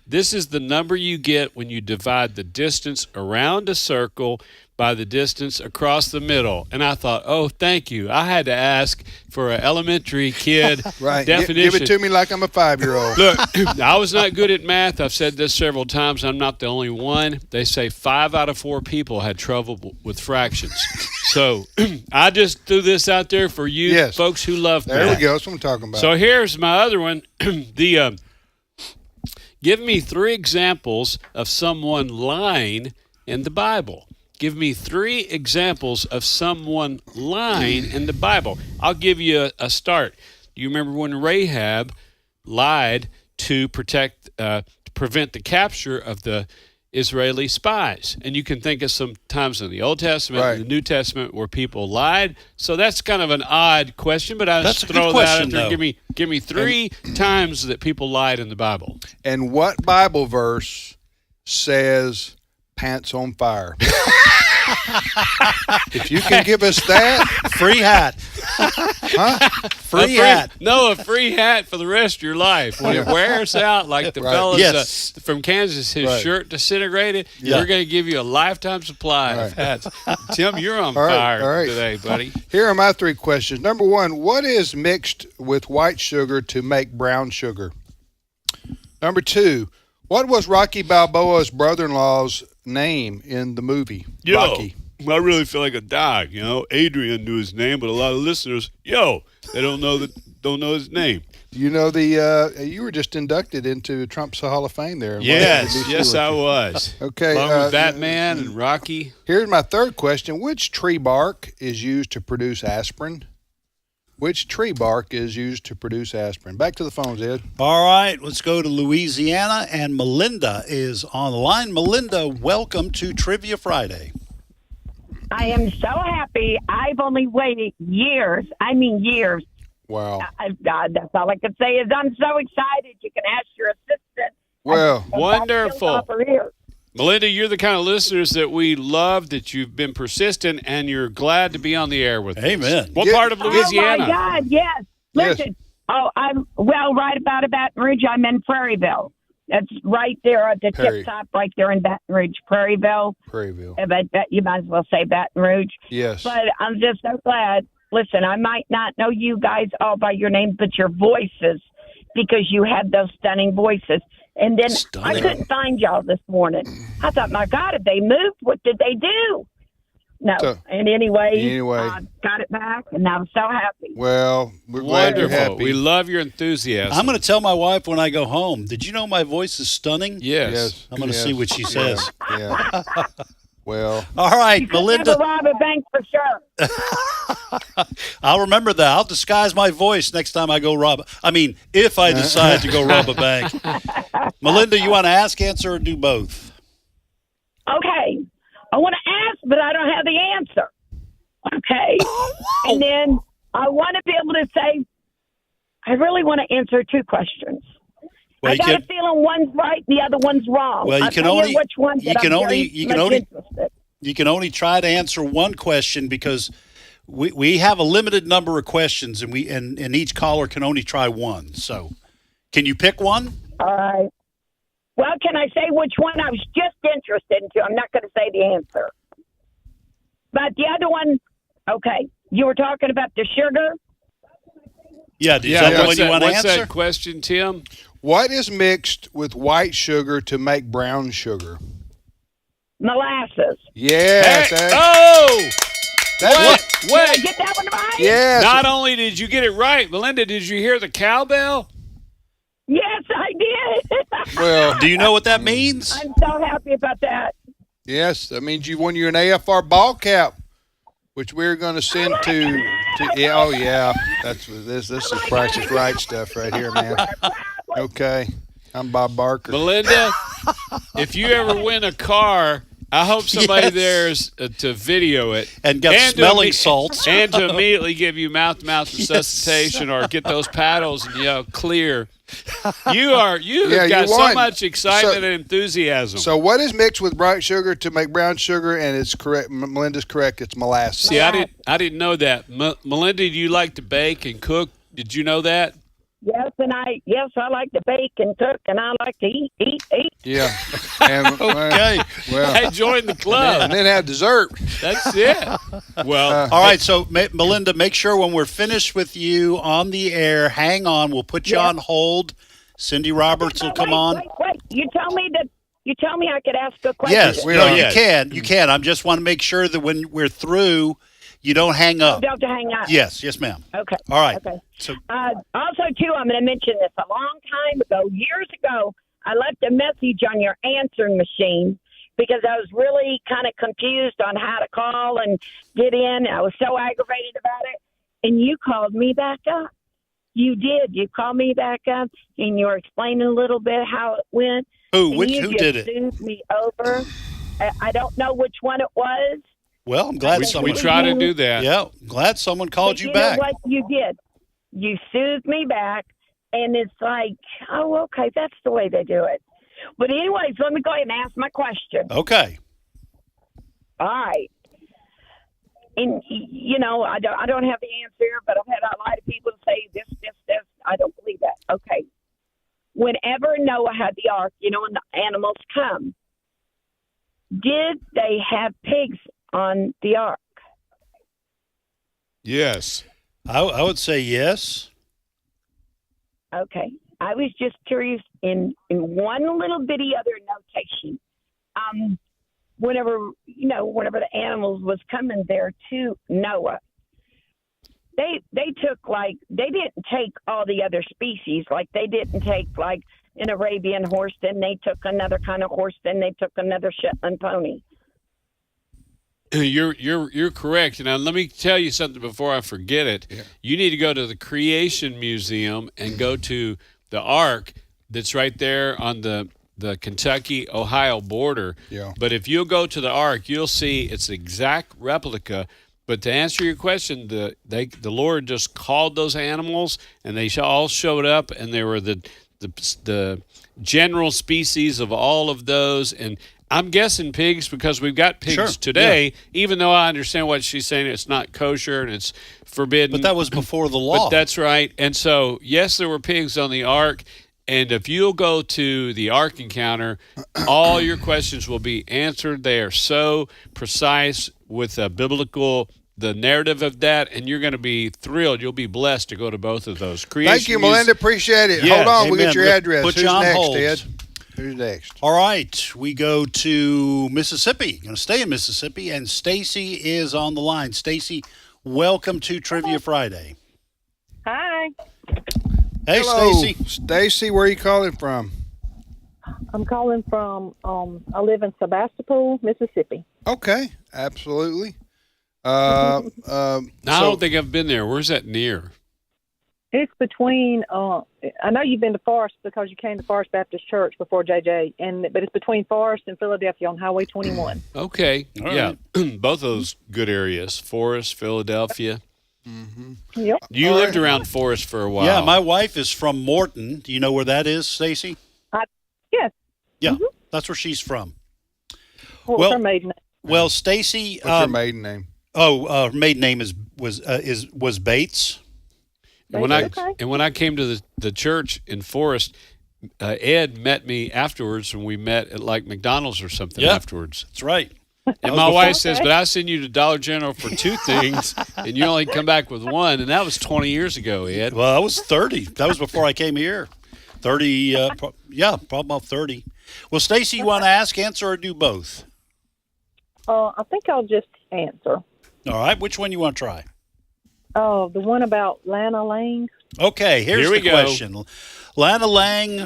this is the number you get when you divide the distance around a circle by the distance across the middle. And I thought, oh, thank you. I had to ask for an elementary kid definition. Give it to me like I'm a 5-year-old. Look, I was not good at math. I've said this several times. I'm not the only one. They say 5 out of 4 people had trouble with fractions. So I just threw this out there for you folks who love math. There we go. That's what I'm talking about. So here's my other one. Give me 3 examples of someone lying in the Bible. Give me 3 examples of someone lying in the Bible. I'll give you a start. Do you remember when Rahab lied to prevent the capture of the Israeli spies. And you can think of some times in the Old Testament and the New Testament where people lied. So that's kind of an odd question, but I just throw that out there. Give me 3 times that people lied in the Bible. And what Bible verse says pants on fire? If you can give us that, free hat. Free hat. No, a free hat for the rest of your life. When it wears out, like the fellas from Kansas, his shirt disintegrated, we're going to give you a lifetime supply of hats. Tim, you're on fire today, buddy. Here are my 3 questions. Number 1, what is mixed with white sugar to make brown sugar? Number 2, what was Rocky Balboa's brother-in-law's name in the movie? Rocky. I really feel like a dog. You know, Adrian knew his name, but a lot of listeners, they don't know his name. You know you were just inducted into Trump's Hall of Fame there. Yes, I was. Okay, along with Batman and Rocky. Here's my 3rd question: which tree bark is used to produce aspirin? Which tree bark is used to produce aspirin? Back to the phones, Ed. All right, let's go to Louisiana, and Melinda is on the line. Melinda, welcome to Trivia Friday. I am so happy. I've only waited years. Wow. That's all I can say is I'm so excited. You can ask your assistant. Well, wonderful. Melinda, you're the kind of listeners that we love, that you've been persistent, and you're glad to be on the air with us. Amen. What part of Louisiana? Oh, my God, yes. Listen, I'm right about Baton Rouge. I'm in Prairieville. That's right there at the tip top, right there in Baton Rouge, Prairieville. But you might as well say Baton Rouge. Yes. But I'm just so glad. Listen, I might not know you guys all by your names, but your voices, because you had those stunning voices. And then I couldn't find y'all this morning. I thought, my God, if they moved, what did they do? No. And anyway, got it back, and I'm so happy. Well, we're glad you're happy. We love your enthusiasm. I'm going to tell my wife when I go home, did you know my voice is stunning? Yes. I'm going to see what she says. Yeah. Well. All right, you Melinda. Never rob a bank for sure. I'll remember that. I'll disguise my voice next time I go if I decide to go rob a bank. Melinda, you want to ask, answer, or do both? Okay. I want to ask, but I don't have the answer. Okay. And then I want to be able to say, I really want to answer 2 questions. Well, I got a feeling one's right, the other one's wrong. Well, you can only interested. try to answer one question, because we have a limited number of questions, and each caller can only try one. So, can you pick one? All right. Well, can I say which one I was just interested in? I'm not going to say the answer. But the other one, okay, you were talking about the sugar? Yeah, is that the one you want to answer? What's that question, Tim? What is mixed with white sugar to make brown sugar? Molasses. Yes. Hey, Wait. Did I get that one right? Yes. Not only did you get it right, Melinda, did you hear the cowbell? Yes, I did. Well, do you know what that means? I'm so happy about that. Yes, that means you won you an AFR ball cap, which we're going to send to this is Price is Right stuff right here, man. Okay, I'm Bob Barker. Melinda, if you ever win a car, I hope somebody there's to video it and get smelling salts and to immediately give you mouth-to-mouth resuscitation or get those paddles and clear. You've got so much excitement and enthusiasm. So what is mixed with bright sugar to make brown sugar? And it's correct. Melinda's correct. It's molasses. See, I didn't know that. Melinda, do you like to bake and cook? Did you know that? Yes, I like to bake and cook, and I like to eat. Yeah. And, okay. Well, join the club. And then have dessert. That's it. Well, all right. So, Melinda, make sure when we're finished with you on the air, hang on. We'll put you on hold. Cindy Roberts will come on. Wait. You tell me I could ask a question. Yes. You can. I just want to make sure that when we're through, you don't hang up. Don't have to hang up. Yes, ma'am. Okay. All right. Okay. So, also, too, I'm going to mention this. A long time ago, years ago, I left a message on your answering machine because I was really kind of confused on how to call and get in. I was so aggravated about it. And you called me back up. You did. You called me back up, and you were explaining a little bit how it went. Who? And Who you did just it? sued me over. I don't know which one it was. Well, I'm glad We try to do that. Yeah, glad someone called But you you back. know what you did? You sued me back, and it's like, oh, okay, that's the way they do it. But anyways, let me go ahead and ask my question. Okay. All right. And you know, I don't have the answer, but I've had a lot of people say this. I don't believe that. Okay. Whenever Noah had the ark, you know, and the animals come, did they have pigs on the ark? Yes. I would say yes. Okay. I was just curious in one little bitty other notation. Whenever the animals was coming there to Noah, they didn't take all the other species. Like they didn't take like an Arabian horse, then they took another kind of horse, then they took another Shetland pony. You're correct. Now let me tell you something before I forget it. Yeah. You need to go to the Creation Museum and go to the Ark that's right there on the Kentucky-Ohio border. Yeah. But if you'll go to the Ark, you'll see it's the exact replica. But to answer your question, the Lord just called those animals, and they all showed up, and they were the general species of all of those. And I'm guessing pigs because we've got pigs today, even though I understand what she's saying. It's not kosher and it's forbidden. But that was before the law. But that's right. And so, yes, there were pigs on the ark. And if you'll go to the Ark Encounter, all your questions will be answered. They are so precise with the narrative of that, and you're going to be thrilled. You'll be blessed to go to both of those. Thank you, Melinda. Appreciate it. Yes. Hold on. We'll Amen. get your address. Put Who's you on next, hold. Ed? Who's next? All right. We go to Mississippi. Going to stay in Mississippi, and Stacy is on the line. Stacy, welcome to Trivia Friday. Hi. Hey, Hello, Stacy. Stacy, where are you calling from? I'm calling from, I live in Sebastopol, Mississippi. Okay, absolutely. I don't think I've been there. Where's that near? It's between, I know you've been to Forest because you came to Forest Baptist Church before JJ, but it's between Forest and Philadelphia on Highway 21. Okay. All yeah. Both those good areas. Forest, Philadelphia. Mm-hmm. Yep. You lived around Forest for a while. Yeah, my wife is from Morton. Do you know where that is, Stacy? Yes. Yeah, that's where she's from. What's her maiden name? Well, Stacy. What's her maiden name? Oh, her maiden name was Bates. And when I came to the church in Forest, Ed met me afterwards, and we met at like McDonald's or something afterwards. That's right. And my wife says, but I send you to Dollar General for 2 things, and you only come back with 1, and that was 20 years ago, Ed. Well, I was 30. That was before I came here. 30, probably about 30. Well, Stacy, you want to ask, answer, or do both? I think I'll just answer. All right. Which one you want to try? Oh, the one about Lana Lang. Okay, here's Here we the question. Lana Lang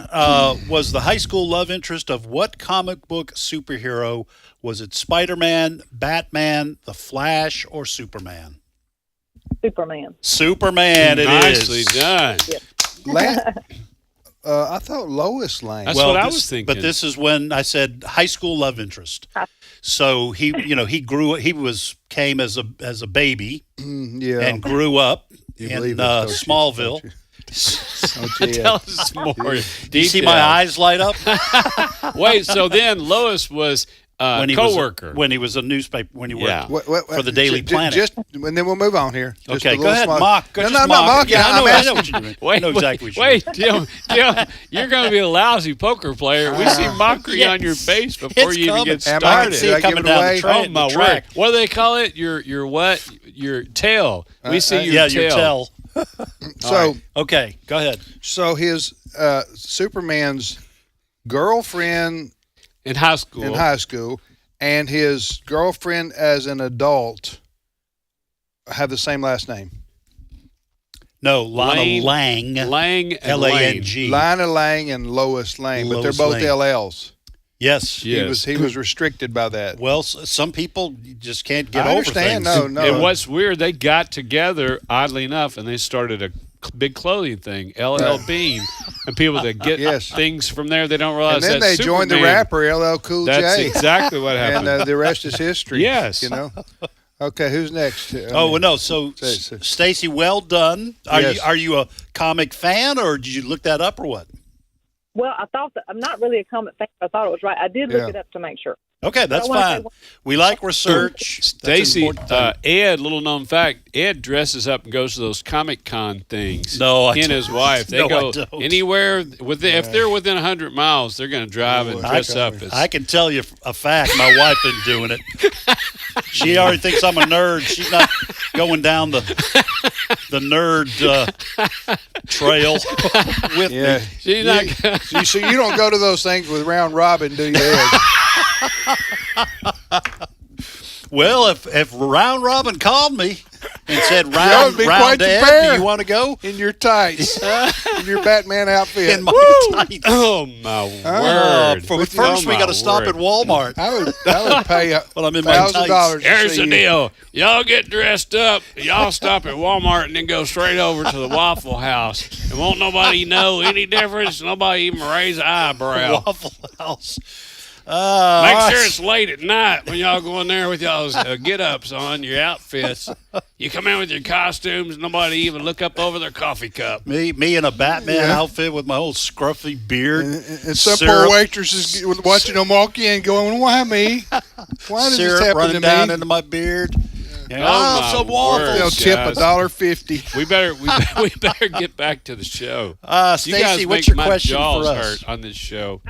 was the high school love interest of what comic book superhero? Was it Spider-Man, Batman, The Flash, or Superman? Superman. Superman, it is. Nicely done. I thought Lois Lane. That's what I was thinking. But this is when I said high school love interest. So he grew. He came as a baby, and grew up in Smallville. Tell us more. Do you see my eyes light up? Wait, so then Lois was co-worker. When he was a newspaper, when he worked for the Daily Planet. And then we'll move on here. Just okay, go ahead, mock. No, I'm not mocking. Yeah, I know what you mean. Wait, I know exactly what you wait, mean. Tim, you're going to be a lousy poker player. We see mockery on your face before you even get started. I can see it coming down the track. Oh, my word. What do they call it? Your what? Your tail. We see your tail. Your tail. So right. Okay, go ahead. So his Superman's girlfriend in high school, and his girlfriend as an adult have the same last name. No, Lana Lang. Lang and Lang. Lana Lang and Lois Lane, but they're both LLs. Yes. He was restricted by that. Well, some people just can't get I over understand. things. No. And what's weird, they got together, oddly enough, and they started big clothing thing, LL Bean, and people that get things from there they don't realize. And then they joined the rapper LL Cool J. That's exactly what happened. And the rest is history. Yes. You know. Okay, who's next? No. So, Stacy, well done. Are you a comic fan, or did you look that up, or what? Well, I thought that I'm not really a comic fan. I thought it was right. I did look it up to make sure. Okay, that's fine. We like research. Stacy, Ed, little known fact, Ed dresses up and goes to those Comic Con things. No, he and his wife. They go anywhere if they're within 100 miles, they're going to drive and dress up. I can tell you a fact. My wife isn't doing it. She already thinks I'm a nerd. She's not going down the nerd trail with me. She's not. So you don't go to those things with Round Robin, do you, Ed? Well, if Round Robin called me and said, "Round Ed, do you want to go?" In your tights, in your Batman outfit, in my tights. Oh my word! First, we got to stop at Walmart. I would pay I'm in my $1,000. Here's the deal: y'all get dressed up, y'all stop at Walmart, and then go straight over to the Waffle House, and won't nobody know any difference. Nobody even raise an eyebrow. Waffle House. Make sure it's late at night when y'all go in there with y'all's get-ups on, your outfits. You come in with your costumes, nobody even look up over their coffee cup. Me in a Batman outfit with my old scruffy beard. And some poor waitress is watching them walk in going, why me? Why does this happen running to down me? into my beard. Some waffles. They'll tip $1.50. We better get back to the show. Stacy, what's your question jaws for us? hurt on this show.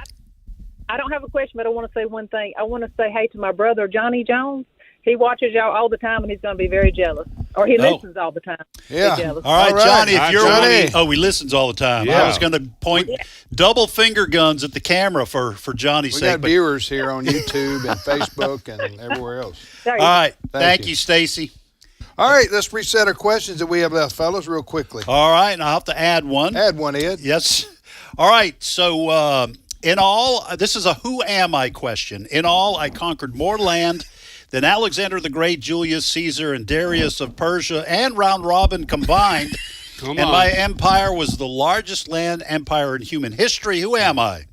I don't have a question, but I want to say one thing. I want to say hey to my brother, Johnny Jones. He watches y'all all the time, and he's going to be very jealous. Or he listens all the time. Yeah. Jealous. All right, Johnny, if you're Johnny. he listens all the time. Yeah. I was going to point double finger guns at the camera for Johnny's We sake. got viewers here on YouTube and Facebook and everywhere else. All right. Thank you, Stacy. All right, let's reset our questions that we have left, fellas, real quickly. All right, and I'll have to add one. Add one, Ed. Yes. All right, so in all, this is a who am I question. In all, I conquered more land than Alexander the Great, Julius Caesar, and Darius of Persia, and Round Robin combined. My empire was the largest land empire in human history. Who am I?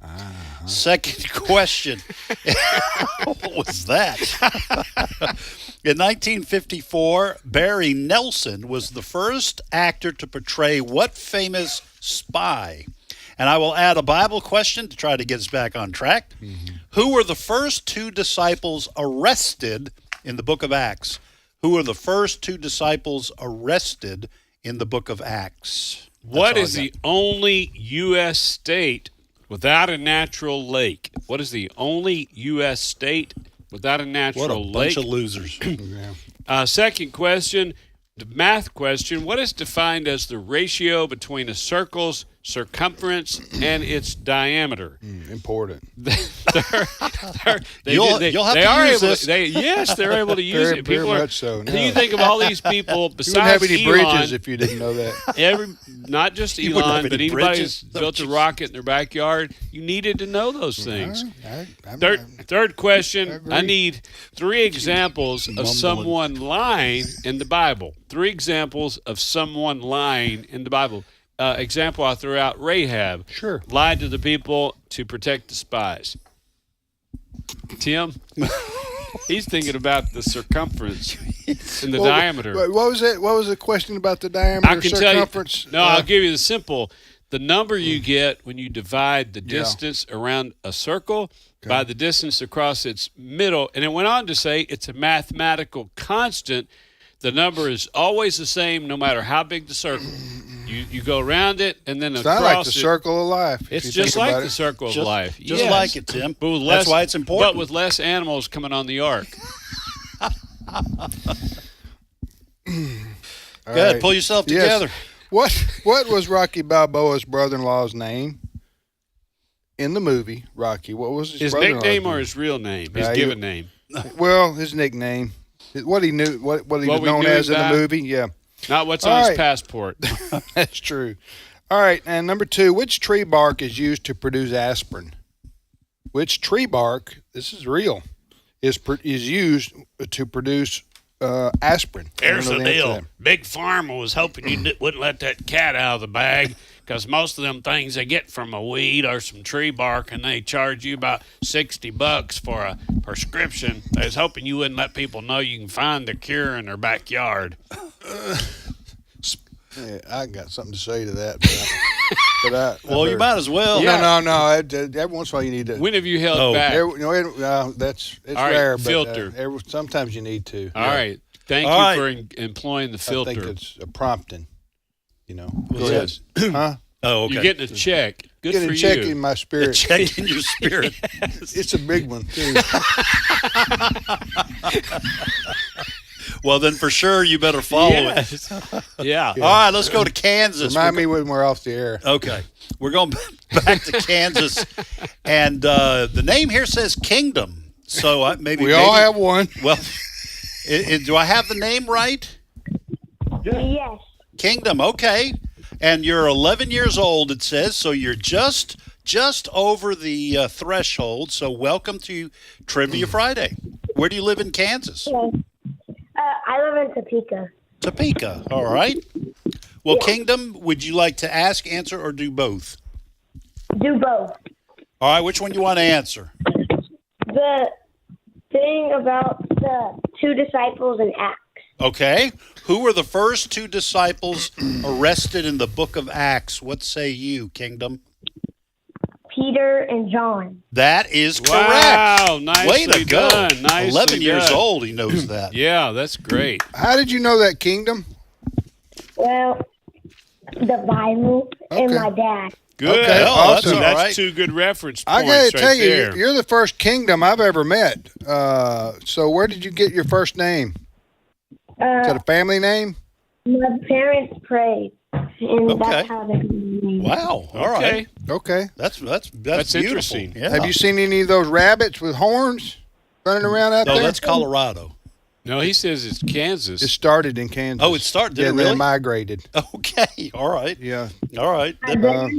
Second question. What was that? In 1954, Barry Nelson was the first actor to portray what famous spy? And I will add a Bible question to try to get us back on track. Mm-hmm. Who were the first two disciples arrested in the book of Acts? Who were the first two disciples arrested in the book of Acts? What is the only U.S. state without a natural lake? What is the only U.S. state without a natural lake? What a bunch of losers. Second question, the math question. What is defined as the ratio between a circle's circumference and its diameter? Important. You'll have to use this. They're able to use it. Very much so. No. You think of all these people besides you wouldn't have any Elon, bridges if you didn't know that. Not just You wouldn't Elon, have but any anybody bridges. who's built a rocket in their backyard, you needed to know those things. I'm Third question, I need 3 examples of someone lying in the Bible. 3 examples of someone lying in the Bible. Example I threw out, Rahab. Sure. Lied to the people to protect the spies. Tim? He's thinking about the circumference and the diameter. What was it? What was the question about the diameter, I can circumference? Tell you, I'll give you the simple. The number you get when you divide the distance around a circle by the distance across its middle. And it went on to say it's a mathematical constant. The number is always the same no matter how big the circle. You go around it and then It's across not like the it. circle of life. It's just like the circle of life. Just like it, Tim. But with That's why it's important. But with less animals coming on the ark. Go ahead, pull yourself together. What was Rocky Balboa's brother-in-law's name in the movie Rocky? What was his brother-in-law's nickname name? or his real name? His given name? Well, his nickname. What he knew, what he was known as in the movie. Yeah. Not what's on his passport. That's true. All right, and number 2, which tree bark is used to produce aspirin? Which tree bark, this is real, is used to produce aspirin. Here's the deal. Big Pharma was hoping you wouldn't let that cat out of the bag, because most of them things they get from a weed or some tree bark, and they charge you about $60 for a prescription. They was hoping you wouldn't let people know you can find the cure in their backyard. Yeah, I got something to say to that. Well, you might as well. No. Every once in a while you need to. When have you held back? It's All rare, right, filter. but sometimes you need to. All right. Thank you for employing the filter. I think it's a prompting. Go ahead. Huh? Oh, okay. You're getting a check. Good getting for a check you. in my spirit. A check in your spirit. Yes. It's a big one, too. Well, then for sure you better follow it. Yeah. All right, let's go to Kansas. Remind me when we're off the air. Okay. We're going back to Kansas. And the name here says Kingdom. So maybe all have one. Well, do I have the name right? Yes. Kingdom, okay. And you're 11 years old, it says, so you're just over the threshold. So welcome to Trivia Friday. Where do you live in Kansas? I live in Topeka. Topeka, all right. Well, Kingdom, would you like to ask, answer, or do both? Do both. All right, which one do you want to answer? The thing about the two disciples in Acts. Okay. Who were the first two disciples arrested in the book of Acts? What say you, Kingdom? Peter and John. That is correct. Wow, nicely Way to go. done. Nicely 11 years done. old, he knows that. Yeah, that's great. How did you know that, Kingdom? Well, the Bible and my dad. Good. Okay, awesome. That's two good reference points. I got to tell you, there. you're the first Kingdom I've ever met. So where did you get your first name? Is that a family name? My parents prayed, and that's how they got my name. Wow. All right. Okay. That's That's beautiful. interesting. Yeah. Have you seen any of those rabbits with horns running around out there? No, that's Colorado. No, he says it's Kansas. It started in Kansas. Oh, it started. Yeah, Did it really? they migrated. Okay. All right. Yeah. All right. All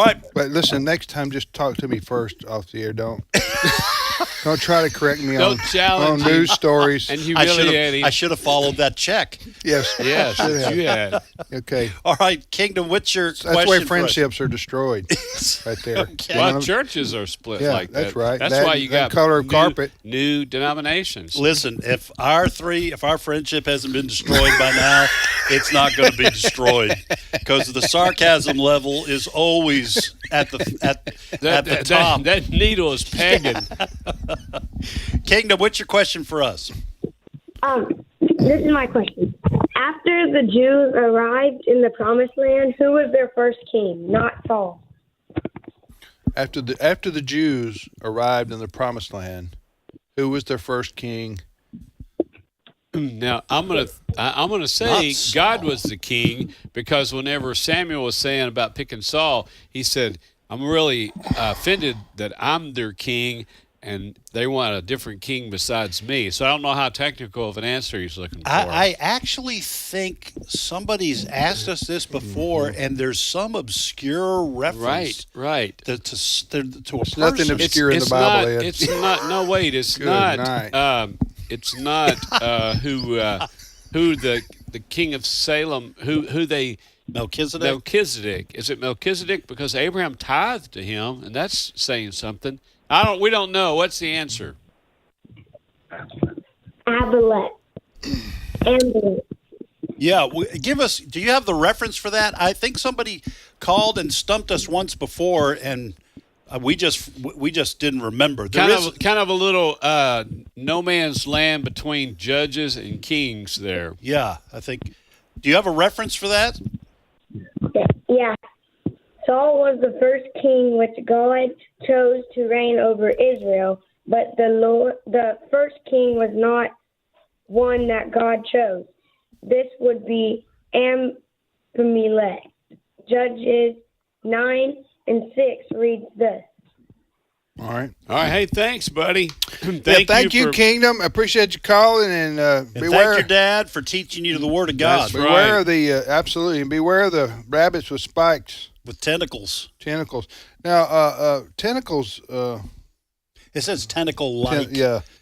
right. But listen, next time, just talk to me first off the air. Don't try to correct me Don't on challenge news him stories. and humiliate him. I should have followed that check. Yes. Yes, should have. you had. Okay. All right, Kingdom, what's your question? That's why for us? friendships are destroyed. Right there. Okay. Well, churches are split Yeah, like that. that's right. That's That- why you that got color of carpet. new denominations. Listen, if our friendship hasn't been destroyed by now, it's not going to be destroyed because the sarcasm level is always at the top. That needle is pegging. Kingdom, what's your question for us? This is my question. After the Jews arrived in the Promised Land, who was their first king? Not Saul. After the Jews arrived in the Promised Land, who was their first king? Now I'm gonna say God was the king, because whenever Samuel was saying about picking Saul, he said, "I'm really offended that I'm their king, and they want a different king besides me." So I don't know how technical of an answer he's looking for. I actually think somebody's asked us this before, and there's some obscure reference. Right. To a There's person. nothing obscure in the Bible. Ed. It's not. No, wait. It's Good not. night. It's not who the king of Salem who they Melchizedek. Melchizedek. Is it Melchizedek because Abraham tithed to him, and that's saying something. We don't know. What's the answer? Abimelech. Yeah, give us. Do you have the reference for that? I think somebody called and stumped us once before, and we just didn't remember. Kind of a little no man's land between judges and kings there. Yeah, I think. Do you have a reference for that? Yeah. Saul was the first king which God chose to reign over Israel, but the first king was not one that God chose. This would be Abimelech. Judges 9 and 6 reads this. All right. Hey, thanks, buddy. Thank you, Kingdom. I appreciate you calling, and beware. Thank your dad for teaching you the Word of God. Beware of the absolutely, and beware of the rabbits with spikes. With tentacles. Now, tentacles. It says tentacle-like.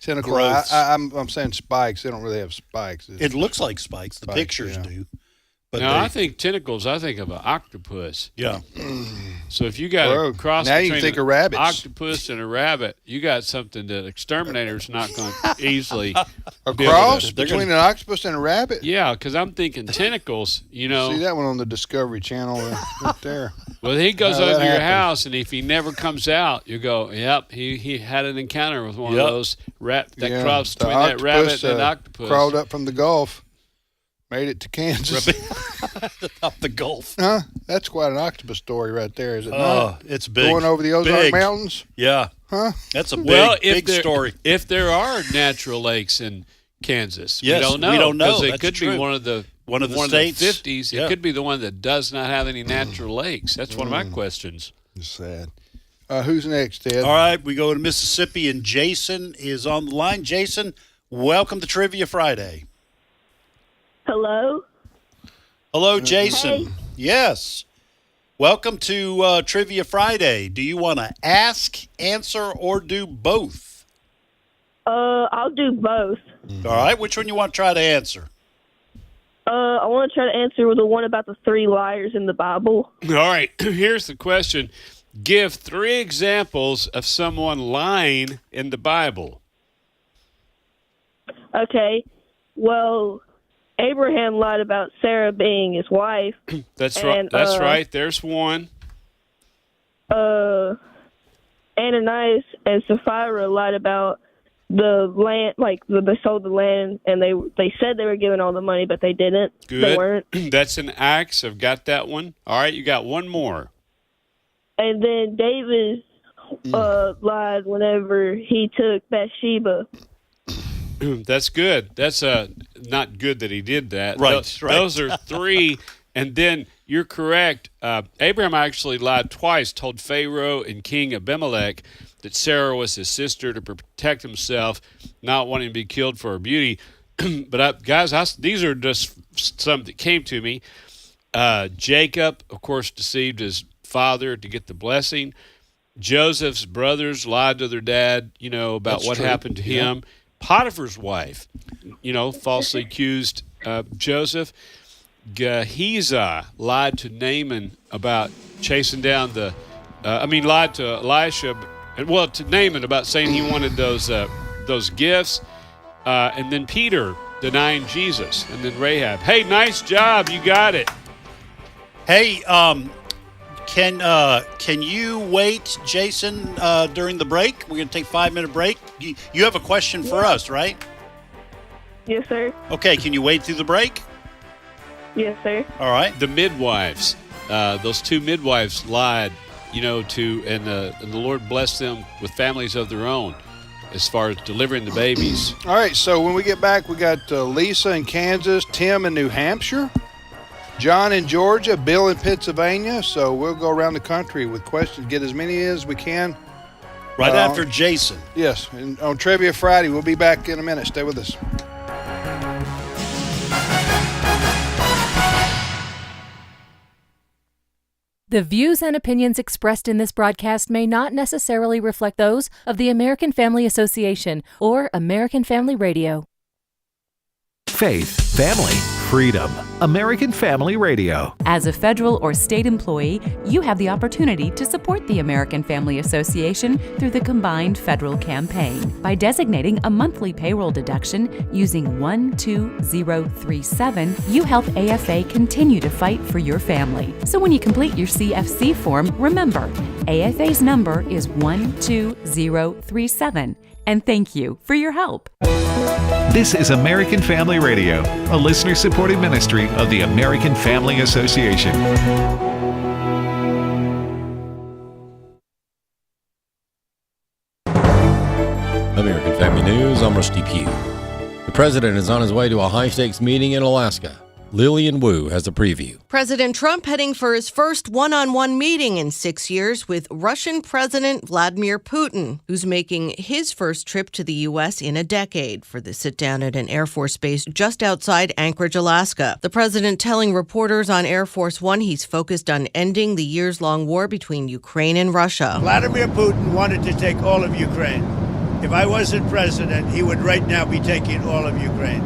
Tentacle. growths. I'm saying spikes. They don't really have spikes. It looks like spikes. The pictures do. But now, I think tentacles, I think of an octopus. Yeah. So if you got a cross now you between think an of rabbits. octopus and a rabbit, you got something that exterminator's not going to easily A be able cross to- between an octopus and a rabbit? Yeah, because I'm thinking tentacles, you know. See that one on the Discovery Channel right there. Well, he goes How that over your happens. house, and if he never comes out, you go, yep, he had an encounter with one Yep. of those that Yeah, cross the between that rabbit octopus, and octopus. Crawled up from the Gulf, made it to Kansas. Up the Gulf. Huh? That's quite an octopus story right there, is it Oh, not? it's big. Going over the Ozark Big. Mountains? Yeah. Huh? That's a big, if big there, story. If there are natural lakes in Kansas, Yes, we don't know. we don't know. Because it That's could true. be one of the states. 50s. Yeah. It could be the one that does not have any natural lakes. That's one of my questions. It's sad. Who's next, Ted? All right, we go to Mississippi, and Jason is on the line. Jason, welcome to Trivia Friday. Hello? Hello, Jason. Hey. Yes. Welcome to Trivia Friday. Do you want to ask, answer, or do both? I'll do both. All right, which one you want to try to answer? I want to try to answer the one about the 3 liars in the Bible. All right, here's the question. Give 3 examples of someone lying in the Bible. Okay. Well, Abraham lied about Sarah being his wife. That's right. And, That's right. There's one. Ananias and Sapphira lied about the land, they sold the land, and they said they were giving all the money, but they didn't. Good. They weren't. That's an Acts. I've got that one. All right, you got one more. And then David lied whenever he took Bathsheba. That's good. That's not good that he did that. Right, right. Those are 3. And then you're correct. Abraham actually lied twice, told Pharaoh and King Abimelech that Sarah was his sister to protect himself, not wanting to be killed for her beauty. But guys, these are just some that came to me. Jacob, of course, deceived his father to get the blessing. Joseph's brothers lied to their dad, about That's what true. happened to him. Potiphar's wife, falsely accused Joseph. Gehazi lied to Naaman about chasing down lied to Elisha, to Naaman about saying he wanted those gifts. And then Peter denying Jesus. And then Rahab. Hey, nice job. You got it. Hey, can you wait, Jason, during the break? We're going to take a 5-minute break. You have a question for us, right? Yes, sir. Okay, can you wait through the break? Yes, sir. All right. The midwives, those 2 midwives lied, and the Lord blessed them with families of their own as far as delivering the babies. All right, so when we get back, we got Lisa in Kansas, Tim in New Hampshire, John in Georgia, Bill in Pennsylvania. So we'll go around the country with questions, get as many as we can. Right after Jason. Yes, and on Trivia Friday. We'll be back in a minute. Stay with us. The views and opinions expressed in this broadcast may not necessarily reflect those of the American Family Association or American Family Radio. Faith, family, freedom. American Family Radio. As a federal or state employee, you have the opportunity to support the American Family Association through the combined federal campaign. By designating a monthly payroll deduction using 12037, you help AFA continue to fight for your family. So when you complete your CFC form, remember, AFA's number is 12037. And thank you for your help. This is American Family Radio, a listener-supported ministry of the American Family Association. American Family News, I'm Rusty Pugh. The president is on his way to a high-stakes meeting in Alaska. Lillian Wu has a preview. President Trump heading for his first one-on-one meeting in 6 years with Russian President Vladimir Putin, who's making his first trip to the U.S. in a decade for the sit-down at an Air Force base just outside Anchorage, Alaska. The president telling reporters on Air Force One he's focused on ending the years-long war between Ukraine and Russia. Vladimir Putin wanted to take all of Ukraine. If I wasn't president, he would right now be taking all of Ukraine.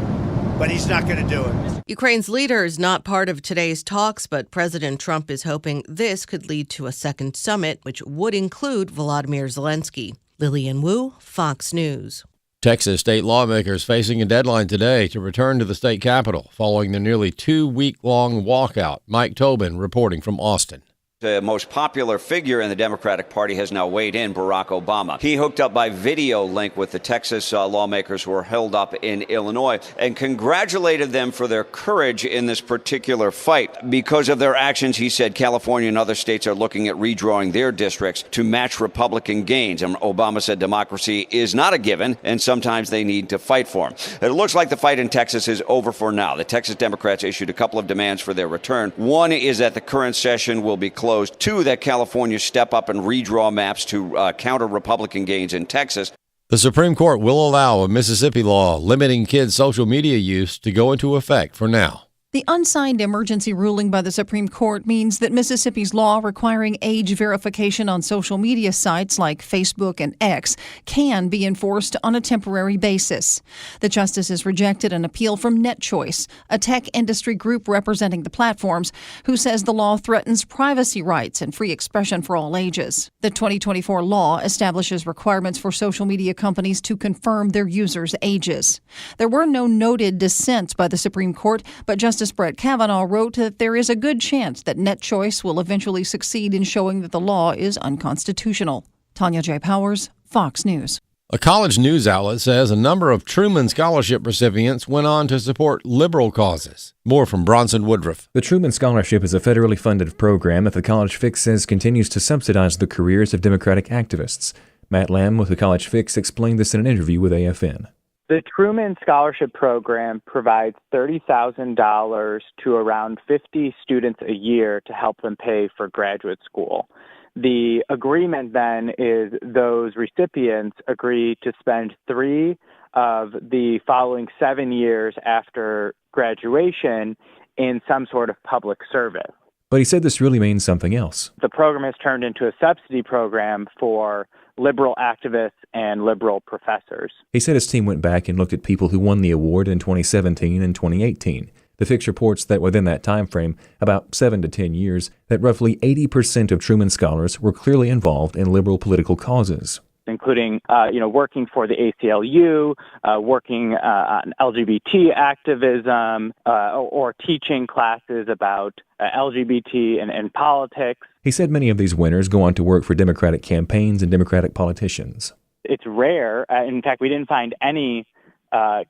But he's not going to do it. Ukraine's leader is not part of today's talks, but President Trump is hoping this could lead to a second summit, which would include Volodymyr Zelensky. Lillian Wu, Fox News. Texas state lawmakers facing a deadline today to return to the state capitol following the nearly 2-week-long walkout. Mike Tobin reporting from Austin. The most popular figure in the Democratic Party has now weighed in, Barack Obama. He hooked up by video link with the Texas lawmakers who were held up in Illinois and congratulated them for their courage in this particular fight. Because of their actions, he said California and other states are looking at redrawing their districts to match Republican gains. And Obama said democracy is not a given, and sometimes they need to fight for them. It looks like the fight in Texas is over for now. The Texas Democrats issued a couple of demands for their return. One is that the current session will be closed. Two, that California step up and redraw maps to counter Republican gains in Texas. The Supreme Court will allow a Mississippi law limiting kids' social media use to go into effect for now. The unsigned emergency ruling by the Supreme Court means that Mississippi's law requiring age verification on social media sites like Facebook and X can be enforced on a temporary basis. The justices rejected an appeal from NetChoice, a tech industry group representing the platforms, who says the law threatens privacy rights and free expression for all ages. The 2024 law establishes requirements for social media companies to confirm their users' ages. There were no noted dissents by the Supreme Court, but Justice Brett Kavanaugh wrote that there is a good chance that NetChoice will eventually succeed in showing that the law is unconstitutional. Tanya J. Powers, Fox News. A college news outlet says a number of Truman Scholarship recipients went on to support liberal causes. More from Bronson Woodruff. The Truman Scholarship is a federally funded program that the College Fix says continues to subsidize the careers of Democratic activists. Matt Lamb with the College Fix explained this in an interview with AFN. The Truman Scholarship Program provides $30,000 to around 50 students a year to help them pay for graduate school. The agreement then is those recipients agree to spend 3 of the following 7 years after graduation in some sort of public service. But he said this really means something else. The program has turned into a subsidy program for liberal activists and liberal professors. He said his team went back and looked at people who won the award in 2017 and 2018. The Fix reports that within that time frame, about 7 to 10 years, that roughly 80% of Truman scholars were clearly involved in liberal political causes, including, working for the ACLU, working on LGBT activism, or teaching classes about LGBT and politics. He said many of these winners go on to work for Democratic campaigns and Democratic politicians. It's rare. In fact, we didn't find any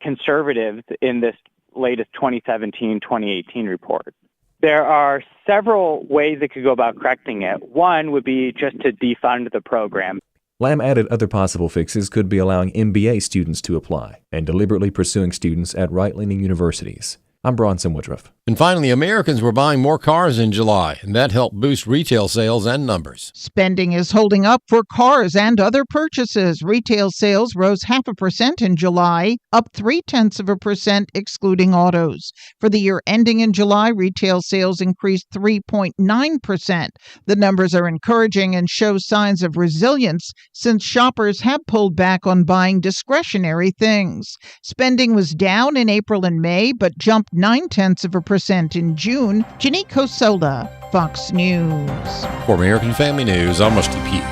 conservatives in this latest 2017-2018 report. There are several ways they could go about correcting it. One would be just to defund the program. Lamb added other possible fixes could be allowing MBA students to apply and deliberately pursuing students at right-leaning universities. I'm Bronson Woodruff. And finally, Americans were buying more cars in July, and that helped boost retail sales and numbers. Spending is holding up for cars and other purchases. Retail sales rose 0.5% in July, up 0.3% excluding autos. For the year ending in July, retail sales increased 3.9%. The numbers are encouraging and show signs of resilience since shoppers have pulled back on buying discretionary things. Spending was down in April and May, but jumped 0.9% in June. Janique Cosola, Fox News. For American Family News, I'm Rusty Pugh.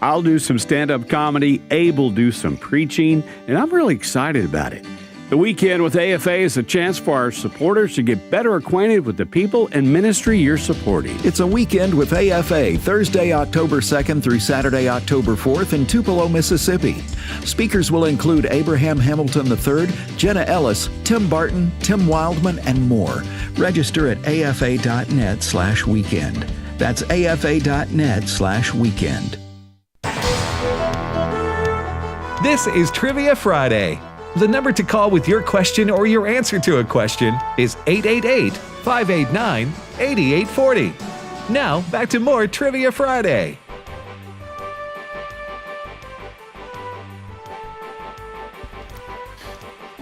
I'll do some stand-up comedy, Abe will do some preaching, and I'm really excited about it. The Weekend with AFA is a chance for our supporters to get better acquainted with the people and ministry you're supporting. It's a Weekend with AFA, Thursday, October 2nd through Saturday, October 4th in Tupelo, Mississippi. Speakers will include Abraham Hamilton III, Jenna Ellis, Tim Barton, Tim Wildman, and more. Register at afa.net/weekend. That's afa.net/weekend. This is Trivia Friday. The number to call with your question or your answer to a question is 888-589-8840. Now, back to more Trivia Friday.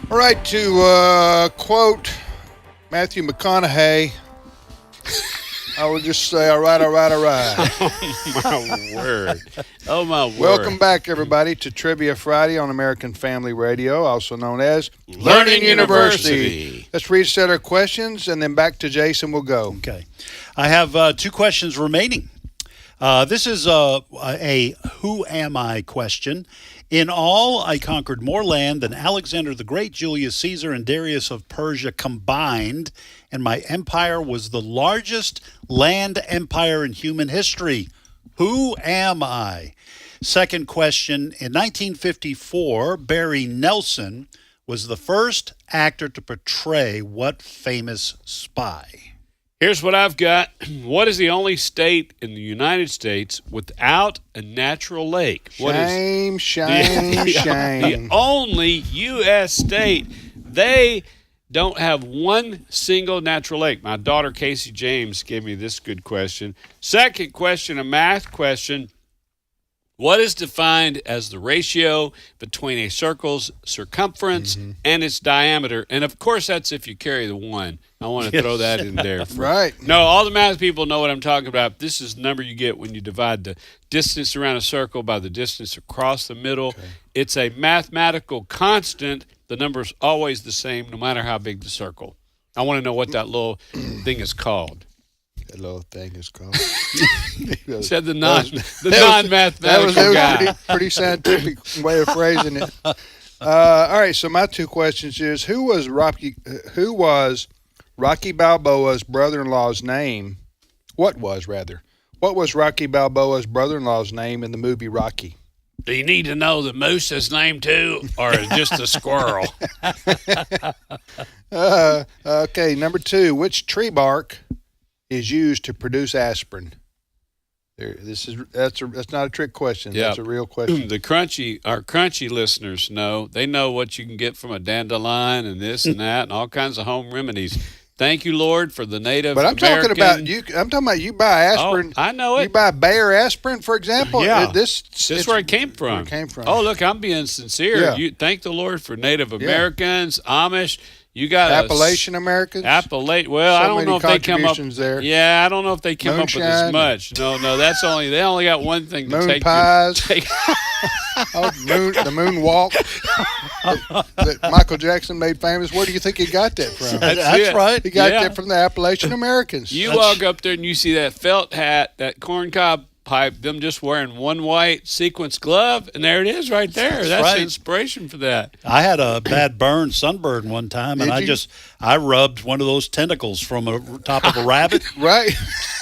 All right, to quote Matthew McConaughey, I would just say, all right. Oh, my word. Oh, my word. Welcome back, everybody, to Trivia Friday on American Family Radio, also known as Learning University. Let's read a set of questions, and then back to Jason we'll go. Okay. I have 2 questions remaining. This is a who am I question. In all, I conquered more land than Alexander the Great, Julius Caesar, and Darius of Persia combined, and my empire was the largest land empire in human history. Who am I? Second question, in 1954, Barry Nelson was the first actor to portray what famous spy? Here's what I've got. What is the only state in the United States without a natural lake? Shame. The only U.S. state. They don't have one single natural lake. My daughter, Casey James, gave me this good question. Second question, a math question. What is defined as the ratio between a circle's circumference and its diameter? And, of course, that's if you carry the 1. I want to throw that in there. Right. No, all the math people know what I'm talking about. This is the number you get when you divide the distance around a circle by the distance across the middle. Okay. It's a mathematical constant. The number is always the same no matter how big the circle. I want to know what that little thing is called. That little thing is called. Said the non-mathematical guy. That was pretty scientific way of phrasing it. All right, so my 2 questions is, who was Rocky Balboa's brother-in-law's name? What was Rocky Balboa's brother-in-law's name in the movie Rocky? Do you need to know the moose's name too, or just a squirrel? Okay, number 2, which tree bark is used to produce aspirin? That's not a trick question. Yep. That's a real question. Our crunchy listeners know. They know what you can get from a dandelion and this and that and all kinds of home remedies. Thank you, Lord, for the Native American. But I'm talking about you buy aspirin. Oh, I know it. You buy Bayer aspirin, for example. Yeah. This is where it came from. Oh, look, I'm being sincere. Yeah. You thank the Lord for Native Americans, Amish. You got Appalachian Americans. Well, I don't know if they come up. There. Yeah, I don't know if they come up with as much. No, they only got one thing to moon take. Pies. The moonwalk that Michael Jackson made famous. Where do you think he got that from? That's right. He got that from the Appalachian Americans. You walk up there and you see that felt hat, that corncob pipe, them just wearing one white sequence glove, and there it is right there. That's right. The inspiration for that. I had a bad sunburn one time, and I rubbed one of those tentacles from the top of a rabbit. Right.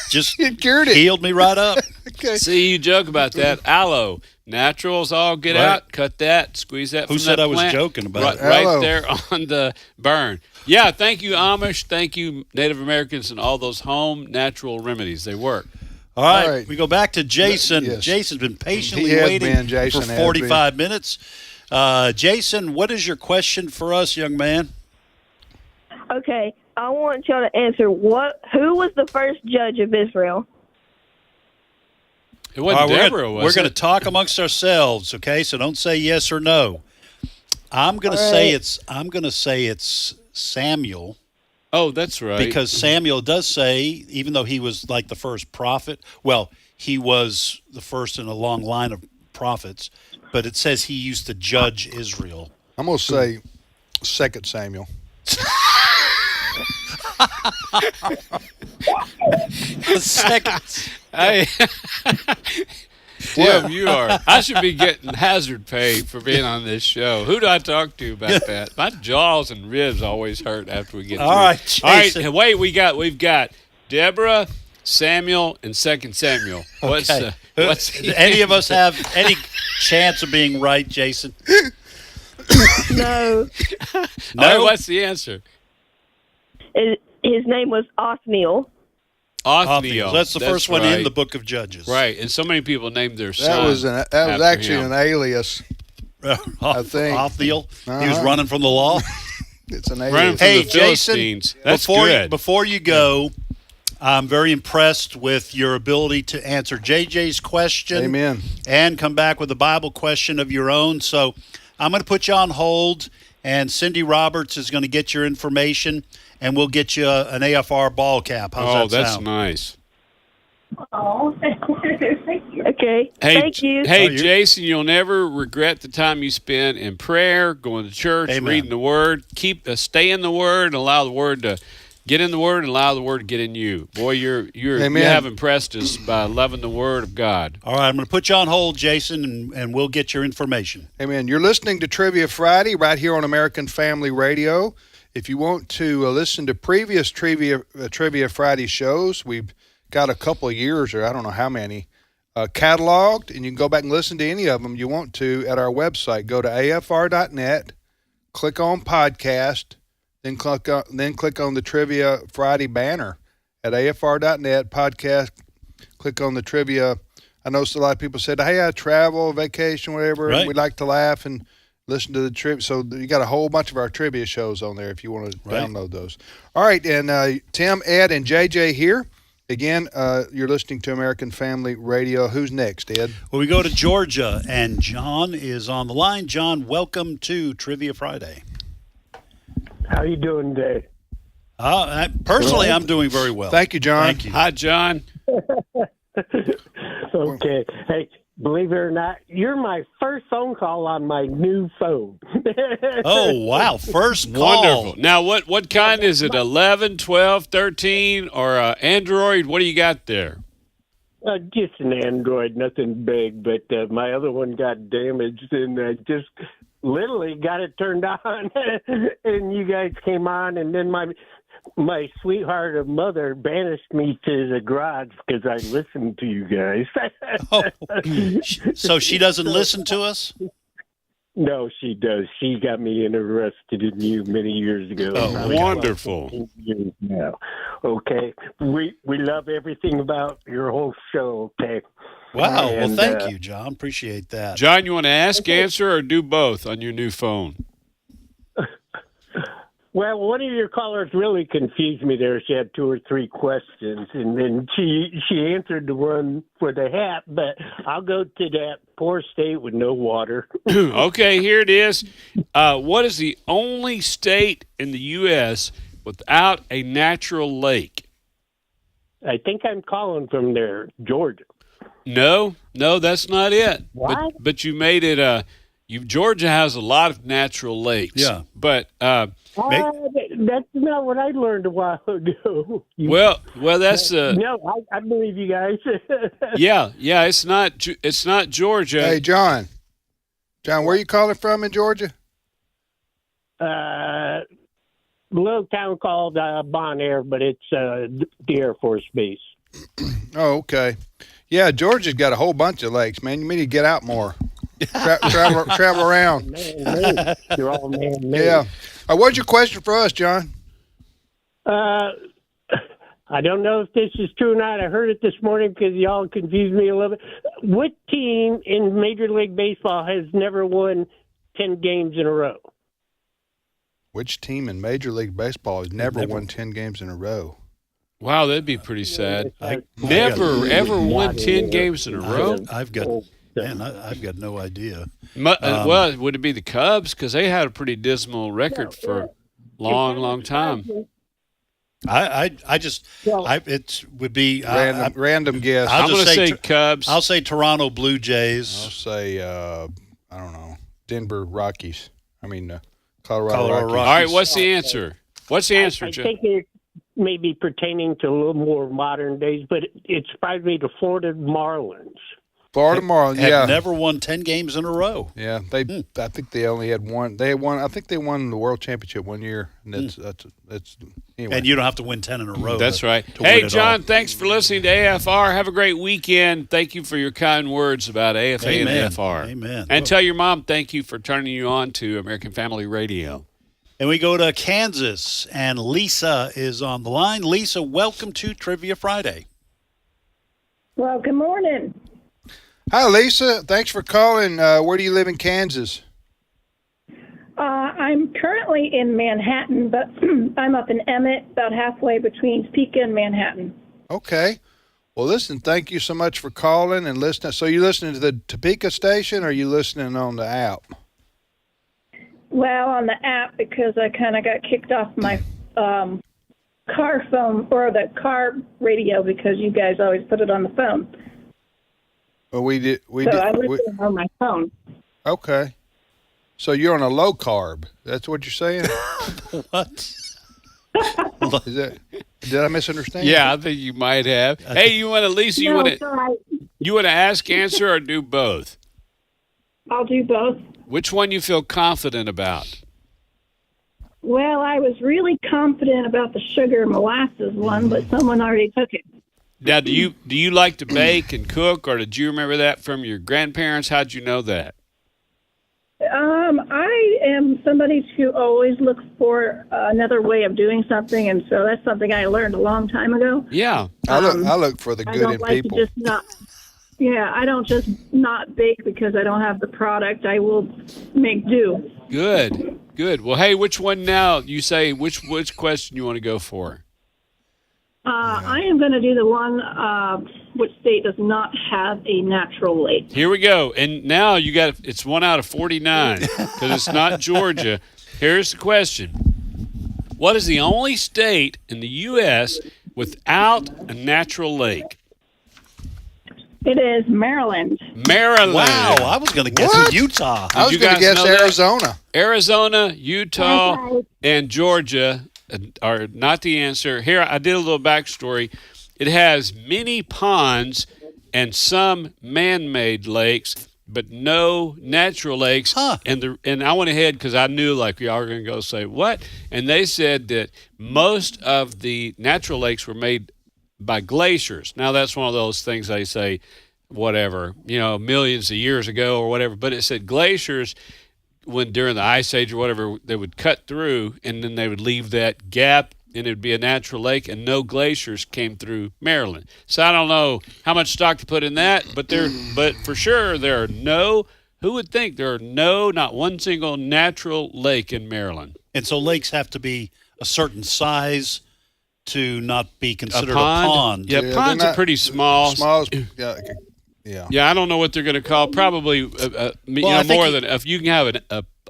Just it cured it. Healed me right up. Okay. See, you joke about that. Aloe. Naturals all get out, cut that, squeeze that from that plant. Who said I was joking about it? Right there on the burn. Yeah, thank you, Amish. Thank you, Native Americans, and all those home natural remedies. They work. All right. We go back to Jason. Yes. Jason's been patiently waiting for 45 minutes. Jason, what is your question for us, young man? Okay, I want y'all to answer who was the first judge of Israel? It wasn't Deborah, we're going to talk amongst ourselves, okay? So don't say yes or no. I'm going to say it's Samuel. Oh, that's right. Because Samuel does say, even though he was like the first prophet, well, he was the first in a long line of prophets, but it says he used to judge Israel. I'm going to say 2 Samuel. Tim, you are. I should be getting hazard pay for being on this show. Who do I talk to about that? My jaws and ribs always hurt after we get through. All right, Jason. All right, wait. We've got Deborah, Samuel, and 2 Samuel. What's any of us have any chance of being right, Jason? No. No. What's the answer? His name was Othniel. Othniel. That's the first one in the book of Judges. Right, and so many people named their son. That was actually an alias, I think. Othniel? He was running from the law? It's an alias. Hey, Jason, that's good. Before you go, I'm very impressed with your ability to answer JJ's question. Amen. And come back with a Bible question of your own. So I'm going to put you on hold, and Cindy Roberts is going to get your information, and we'll get you an AFR ball cap. How's that sound? That's nice. Oh, thank you. Okay. Hey, Thank you. Hey, Jason, you'll never regret the time you spent in prayer, going to church, Amen. reading the Word. Stay in the Word and allow the Word to get in the Word and allow the Word to get in you. Boy, you have impressed us by loving the Word of God. All right, I'm going to put you on hold, Jason, and we'll get your information. Amen. You're listening to Trivia Friday right here on American Family Radio. If you want to listen to previous Trivia Friday shows, we've got a couple of years, or I don't know how many, cataloged, and you can go back and listen to any of them you want to at our website. Go to afr.net, click on podcast, then click on the Trivia Friday banner at afr.net podcast. Click on the trivia. I know a lot of people said, "Hey, I travel, vacation, whatever. Right. And we like to laugh and listen to the trivia." So you got a whole bunch of our trivia shows on there if you want to download those. All right, and Tim, Ed, and JJ here. Again, you're listening to American Family Radio. Who's next, Ed? Well, we go to Georgia, and John is on the line. John, welcome to Trivia Friday. How you doing today? Personally, I'm doing very well. Thank you, John. Thank you. Hi, John. Okay. Hey, believe it or not, you're my first phone call on my new phone. Oh, wow. First call. Wonderful. Now, what kind is it? 11, 12, 13, or Android? What do you got there? Just an Android, nothing big, but my other one got damaged, and I just literally got it turned on, and you guys came on, and then my sweetheart of mother banished me to the garage because I listened to you guys. So she doesn't listen to us? No, she does. She got me interested in you many years ago. Oh, wonderful. Years now. Okay. We love everything about your whole show, okay? Wow. And, well, thank you, John. Appreciate that. John, you want to ask, answer, or do both on your new phone? Well, one of your callers really confused me there. She had 2 or 3 questions, and then she answered the one for the hat, but I'll go to that poor state with no water. Okay, here it is. What is the only state in the U.S. without a natural lake? I think I'm calling from there, Georgia. No, that's not it. What? But you made it. Georgia has a lot of natural lakes. Yeah. But that's not what I learned a while ago. Well, that's no. I believe you guys. yeah. It's not Georgia. Hey, John, where are you calling from in Georgia? A little town called Bon Air, but it's the Air Force Base. Oh, okay. Yeah, Georgia's got a whole bunch of lakes, man. You need to get out more. Travel around. Man, you're all man-made. Yeah. What's your question for us, John? I don't know if this is true or not. I heard it this morning because y'all confused me a little bit. What team in Major League Baseball has never won 10 games in a row? Which team in Major League Baseball has never won 10 games in a row? Wow, that'd be pretty sad. Never ever won 10 games in a row? I've got no idea. Well, would it be the Cubs? Because they had a pretty dismal record for a long time. It would be random guess. I'm going to say Cubs. I'll say Toronto Blue Jays. I'll say I don't know, Denver Rockies. Colorado Rockies. All right, what's the answer? I think it may be pertaining to a little more modern days, but it's probably the Florida Marlins. Florida Marlins, have never won 10 games in a row. Yeah, I think they only had one. I think they won the World Championship one year, and that's anyway. And you don't have to win 10 in a row. That's right. Hey, John, thanks for listening to AFR. Have a great weekend. Thank you for your kind words about AFA and AFR. Amen. And tell your mom thank you for turning you on to American Family Radio. And we go to Kansas, and Lisa is on the line. Lisa, welcome to Trivia Friday. Well, good morning. Hi, Lisa. Thanks for calling. Where do you live in Kansas? I'm currently in Manhattan, but I'm up in Emmett, about halfway between Topeka and Manhattan. Okay. Well, listen, thank you so much for calling and listening. So you listening to the Topeka station, or are you listening on the app? Well, on the app, because I kind of got kicked off my car phone or the car radio because you guys always put it on the phone. Well, I listen on my phone. Okay. So you're on a low carb. That's what you're saying? What? Did I misunderstand? Yeah, I think you might have. Hey, you want to, Lisa? You want to ask, answer, or do both? I'll do both. Which one you feel confident about? Well, I was really confident about the sugar molasses one, but someone already took it. Now, do you like to bake and cook, or did you remember that from your grandparents? How'd you know that? I am somebody who always looks for another way of doing something, and so that's something I learned a long time ago. Yeah, I look for the good in people. I don't just not bake because I don't have the product. I will make do. Good. Well, hey, which one now? You say which question you want to go for? I am going to do the one which state does not have a natural lake. Here we go. And now it's 1 out of 49 because it's not Georgia. Here's the question. What is the only state in the U.S. without a natural lake? It is Maryland. Maryland. Wow, I was going to guess Utah. I was going to guess Arizona. Arizona, Utah, and Georgia are not the answer. Here, I did a little backstory. It has many ponds and some man-made lakes, but no natural lakes. And I went ahead because I knew like y'all were going to go say, what? And they said that most of the natural lakes were made by glaciers. Now, that's one of those things they say, whatever, millions of years ago or whatever. But it said glaciers, when during the Ice Age or whatever, they would cut through and then they would leave that gap and it would be a natural lake, and no glaciers came through Maryland. So I don't know how much stock to put in that, but for sure there are who would think there are not one single natural lake in Maryland. And so lakes have to be a certain size to not be considered a pond. Yeah, ponds are pretty small. Yeah, I don't know what they're going to call. Probably, more than if you can have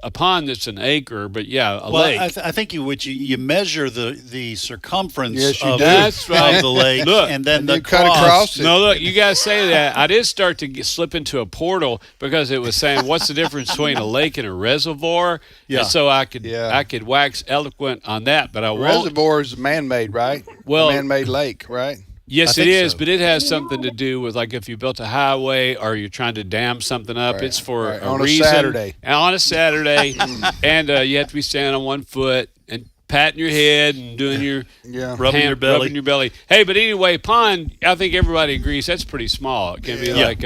a pond that's an acre, but lake. I think you measure the circumference of the lake, and then the cut across it. No, look, you guys say that. I did start to slip into a portal because it was saying what's the difference between a lake and a reservoir. Yeah. And so I could wax eloquent on that, but I won't. Reservoir is man-made, right? Well, a man-made lake, right? Yes, it is, but it has something to do with, like, if you built a highway or you're trying to dam something up, Right. it's for a On reason. On a Saturday, and you have to be standing on one foot and patting your head and doing your rubbing your belly. Hey, but anyway, pond, I think everybody agrees that's pretty small. It can be like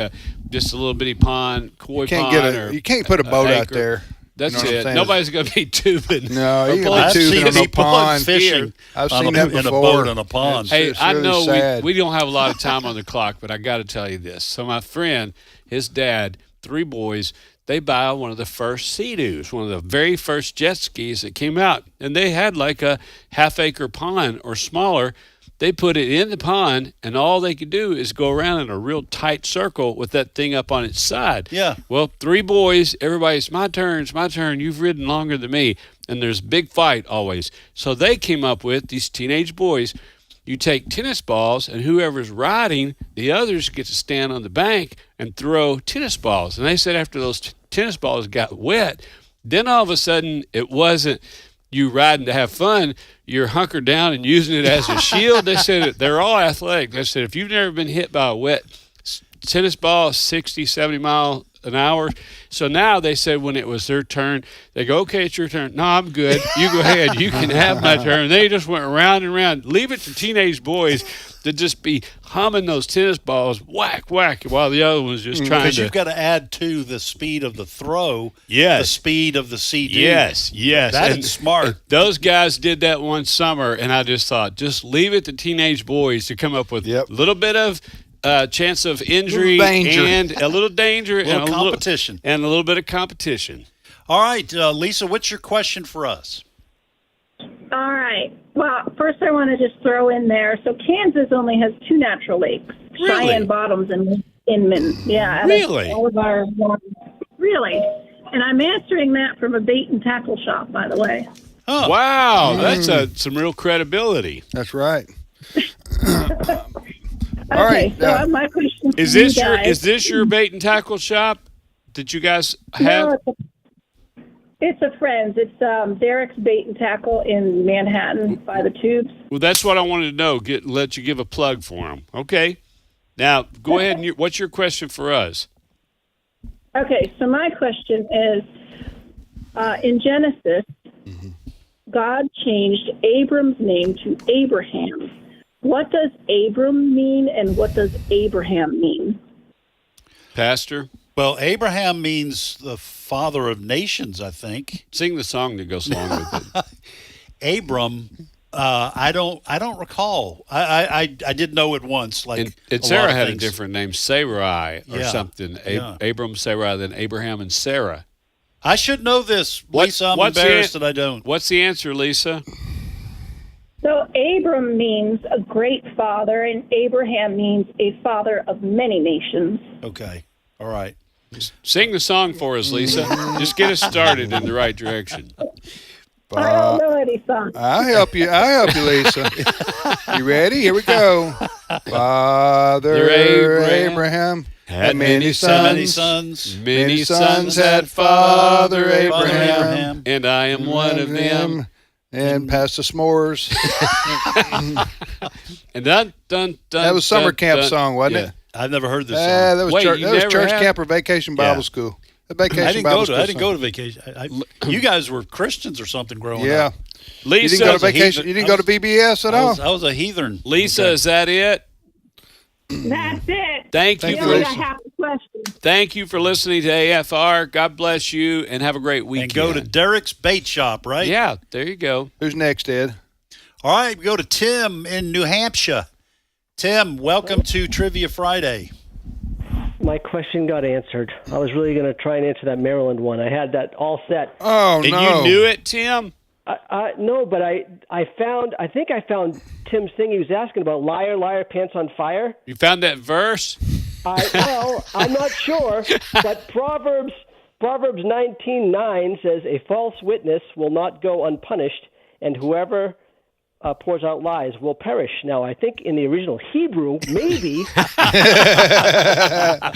just a little bitty pond, koi pond. You can't put a boat out there. That's You know what I'm it. saying? Nobody's going to be tubing. No, you I've can be tubing on a pond. fishing. I've seen that before. In a boat on a pond. Hey, It's I really know sad. we don't have a lot of time on the clock, but I got to tell you this. So my friend, his dad, 3 boys, they buy one of the first Sea-Doos, one of the very first jet skis that came out, and they had like a half-acre pond or smaller. They put it in the pond, and all they could do is go around in a real tight circle with that thing up on its side. Yeah. Well, 3 boys, everybody's my turn, you've ridden longer than me, and there's a big fight always. So they came up with, these teenage boys, you take tennis balls, and whoever's riding, the others get to stand on the bank and throw tennis balls. And they said after those tennis balls got wet, then all of a sudden it wasn't you riding to have fun, you're hunkered down and using it as a shield. They said they're all athletic. They said if you've never been hit by a wet tennis ball, 60, 70 miles an hour. So now they said when it was their turn, they go, okay, it's your turn. No, I'm good. You go ahead. You can have my turn. They just went round and round. Leave it to teenage boys to just be humming those tennis balls, whack, whack, while the other one's just trying to. Because you've got to add to the speed of the throw, the speed of the CD. Yes. That's smart. Those guys did that one summer, and I just thought, just leave it to teenage boys to come up with a little bit of chance of injury and a little danger and a competition. And a little bit of competition. All right, Lisa, what's your question for us? All right. Well, first I want to just throw in there. So Kansas only has 2 natural lakes, Really? Cheyenne Bottoms and Inman. Yeah. out of Really? All of our really. And I'm answering that from a bait and tackle shop, by the way. Huh. Wow, that's some real credibility. That's right. Okay, All right. so my question Is to you this guys, is this your bait and tackle shop that you guys have? No, it's a friend's. It's Derek's Bait and Tackle in Manhattan by the Tubes. Well, that's what I wanted to know. Let you give a plug for them. Okay. Now, go ahead and what's your question for us? Okay, so my question is, in Genesis, God changed Abram's name to Abraham. What does Abram mean, and what does Abraham mean? Pastor? Well, Abraham means the father of nations, I think. Sing the song that goes along with it. Abram, I don't recall. I did know it once. Like and Sarah had a different name, Sarai or something. Yeah. Abram, Sarai, then Abraham and Sarah. I should know this, Lisa. I'm embarrassed that I don't. What's the answer, Lisa? So Abram means a great father, and Abraham means a father of many nations. Okay. All right. Sing the song for us, Lisa. Just get us started in the right direction. I don't know any songs. I'll help you, Lisa. You ready? Here we go. Father Abraham had many sons. Many sons had Father Abraham, and I am one of them. And pass the s'mores. And dun. That was summer camp song, wasn't it? I've never heard this song. That was church camp or vacation Bible school. The vacation I didn't Bible go school to. I didn't song. go to vacation. You guys were Christians or something growing Yeah. up. Lisa, you didn't go to vacation. You didn't go to VBS at all. I was a heathen. Lisa, is that it? That's it. Thank you, I Lisa. have a question. Thank you for listening to AFR. God bless you, and have a great weekend. And go to Derek's Bait Shop, right? Yeah, there you go. Who's next, Ed? All right, we go to Tim in New Hampshire. Tim, welcome to Trivia Friday. My question got answered. I was really going to try and answer that Maryland one. I had that all set. Oh, and you knew it, Tim? No, but I think I found Tim's thing. He was asking about liar, liar, pants on fire. You found that verse? Well, I'm not sure, but Proverbs 19:9 says, "A false witness will not go unpunished, and whoever pours out lies will perish." Now, I think in the original Hebrew, maybe. I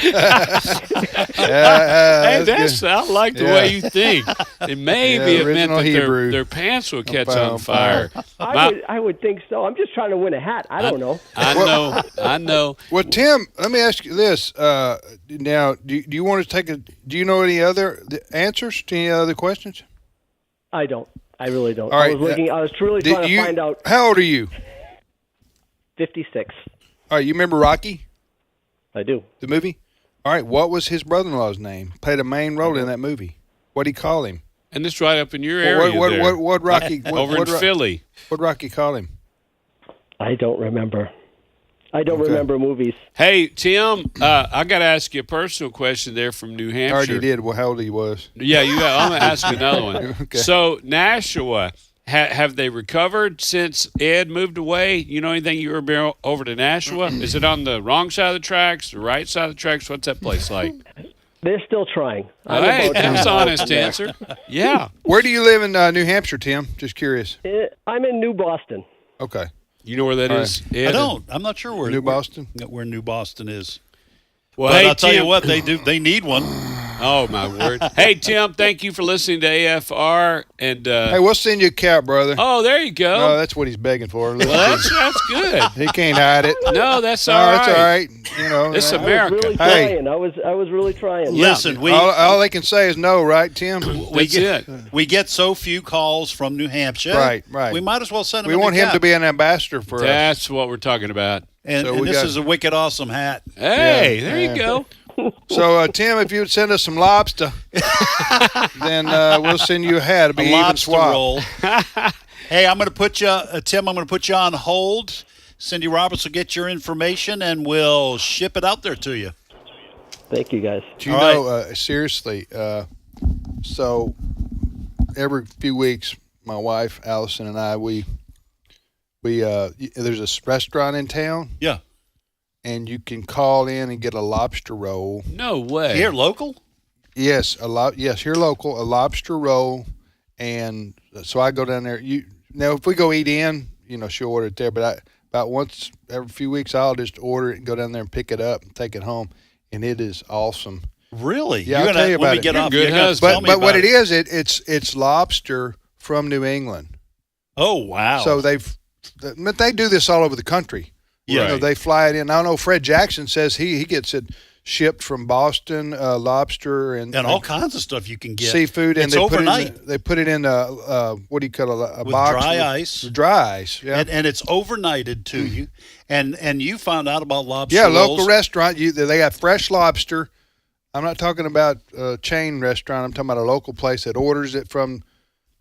like the way you think. It maybe it meant that their pants would catch on fire. I would think so. I'm just trying to win a hat. I don't know. I know. Well, Tim, let me ask you this. Now, do you want to take do you know any other answers to any other questions? I don't. I really don't. All right, I was truly trying to find out. How old are you? 56. All right, you remember Rocky? I do. The movie? All right, what was his brother-in-law's name? Played a main role in that movie. What did he call him? And it's right up in your area What Rocky? over in Philly. What Rocky call him? I don't remember. I don't remember movies. Hey, Tim, I got to ask you a personal question there from New Hampshire. I already did. Well, how old he was? Yeah, I'm going to ask you another one. Okay. So, Nashua, have they recovered since Ed moved away? You know anything you were over to Nashua? Is it on the wrong side of the tracks, the right side of the tracks? What's that place like? They're still trying. Hey, that's an honest answer. Yeah. Where do you live in New Hampshire, Tim? Just curious. I'm in New Boston. Okay. You know where that is? I don't. I'm not sure where New Boston. Where New Boston is. Well, but hey, I'll tell you Tim, what, they need one. Oh my word! Hey Tim, thank you for listening to AFR. And hey, we'll send you a cap, brother. Oh, there you go. No, that's what he's begging for. Well, that's good. He can't hide it. No, that's all right. That's all right. You know, it's America. I was really trying. Listen, all they can say is no, right, Tim? We get so few calls from New Hampshire. Right. We might as well send him. We want him to be an ambassador for us. That's what we're talking about. And this is a wicked awesome hat. Hey, there you go. So, Tim, if you'd send us some lobster, then we'll send you a hat. It'll be even swap. Roll. Hey, I'm going to put you, Tim. I'm going to put you on hold. Cindy Roberts will get your information, and we'll ship it out there to you. Thank you, guys. Do you know, seriously? So, every few weeks, my wife Allison and I, we there's a restaurant in town. Yeah. And you can call in and get a lobster roll. No way. Here local? Yes, here local, a lobster roll And so I go down there. Now, if we go eat in, she'll order it there. But about once every few weeks, I'll just order it and go down there and pick it up and take it home. And it is awesome. Really? Yeah, I'll tell you about it. But what it is, it's lobster from New England. Oh, wow. So they do this all over the country. Yeah. They fly it in. I know Fred Jackson says he gets it shipped from Boston, lobster and all kinds of stuff you can get. Seafood, and it's they overnight. Put it in what do you call a with box dry ice. Dry ice, yeah. And it's overnighted to you. And you found out about lobster rolls. rolls. Local restaurant. They got fresh lobster. I'm not talking about a chain restaurant. I'm talking about a local place that orders it from,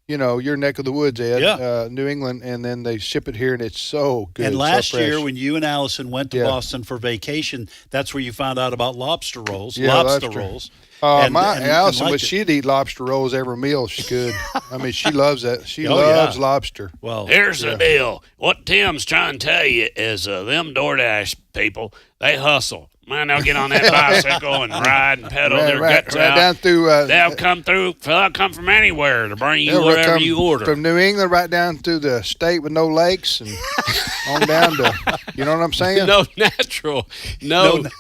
your neck of the woods, Ed, New England, and then they ship it here, and it's so good. And last year, when you and Allison went to Boston for vacation, that's where you found out about lobster rolls. Yeah, lobster rolls. Allison, but she'd eat lobster rolls every meal she could. I mean, she loves that. She loves lobster. Well, here's the deal. What Tim's trying to tell you is them DoorDash people, they hustle. Man, they'll get on that bicycle and ride and pedal their guts out. Down through, they'll come from anywhere to bring you whatever you order. From New England right down through the state with no lakes and on down to, you know what I'm saying? No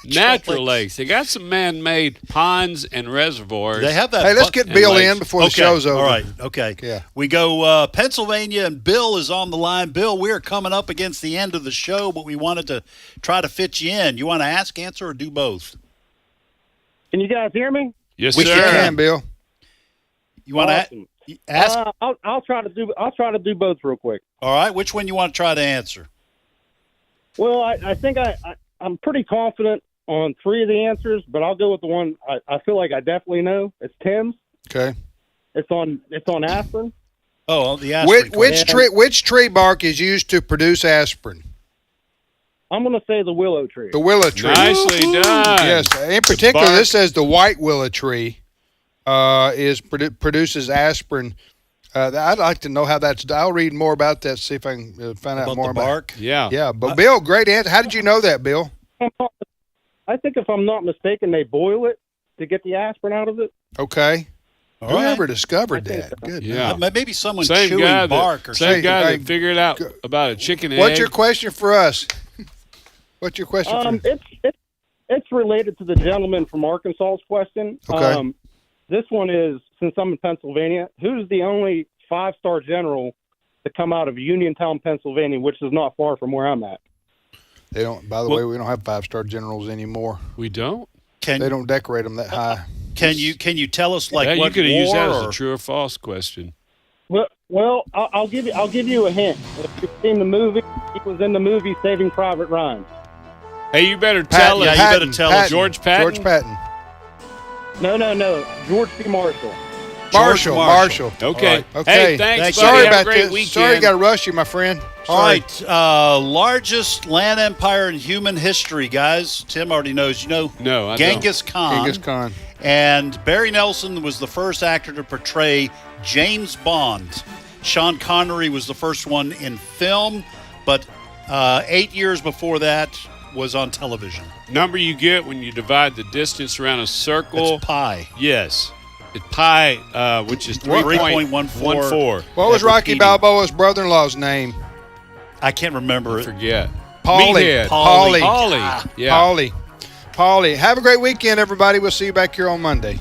natural lakes. They got some man-made ponds and reservoirs. They have that. Hey, let's get Bill in before the show's over. All right. Okay. Yeah. We go Pennsylvania, and Bill is on the line. Bill, we are coming up against the end of the show, but we wanted to try to fit you in. You want to ask, answer, or do both? Can you guys hear me? Yes, we sir. Can, Bill. You want to ask? I'll try to do both real quick. All right. Which one you want to try to answer? Well, I think I'm pretty confident on three of the answers, but I'll go with the one I feel like I definitely know. It's Tim's. Okay. It's on aspirin. Oh, the aspirin. Which tree bark is used to produce aspirin? I'm going to say the willow tree. The willow tree. Nicely done. Yes. In particular, this says the white willow tree produces aspirin. I'd like to know how that's done. I'll read more about that, see if I can find out more about the bark. Yeah. Yeah. But, Bill, great answer. How did you know that, Bill? I think if I'm not mistaken, they boil it to get the aspirin out of it. Okay. All Whoever discovered that? So. Good. Yeah. Maybe someone Same chewing guy bark or same something. guy that figured out about a chicken egg. What's your question for us? What's your question for us? It's related to the gentleman from Arkansas's question. Okay. This one is, since I'm in Pennsylvania, who's the only 5-star general to come out of Uniontown, Pennsylvania, which is not far from where I'm at? They don't. By the way, we don't have 5-star generals anymore. We don't? They don't decorate them that high. Can you tell us what you could have used that as or? a true or false question. Well, I'll give you a hint. If you've seen the movie, he was in the movie Saving Private Ryan. Hey, you better tell us. Yeah, you better tell us. George Patton? George Patton. No. George C. Marshall. Marshall. Okay. Right. Okay. Hey, thanks, buddy. Sorry Have about a great this. weekend. Sorry, got to rush you, my friend. All right. Largest land empire in human history, guys. Tim already knows. You know, No, I Genghis Khan. Genghis Khan. And Barry Nelson was the first actor to portray James Bond. Sean Connery was the first one in film, but 8 years before that was on television. Number you get when you divide the distance around a circle. It's pi. Yes. It's pi, which is 3.14. What was Rocky Balboa's brother-in-law's name? I can't remember I it. forget. Paulie. Paulie. Yeah. Paulie. Have a great weekend, everybody. We'll see you back here on Monday.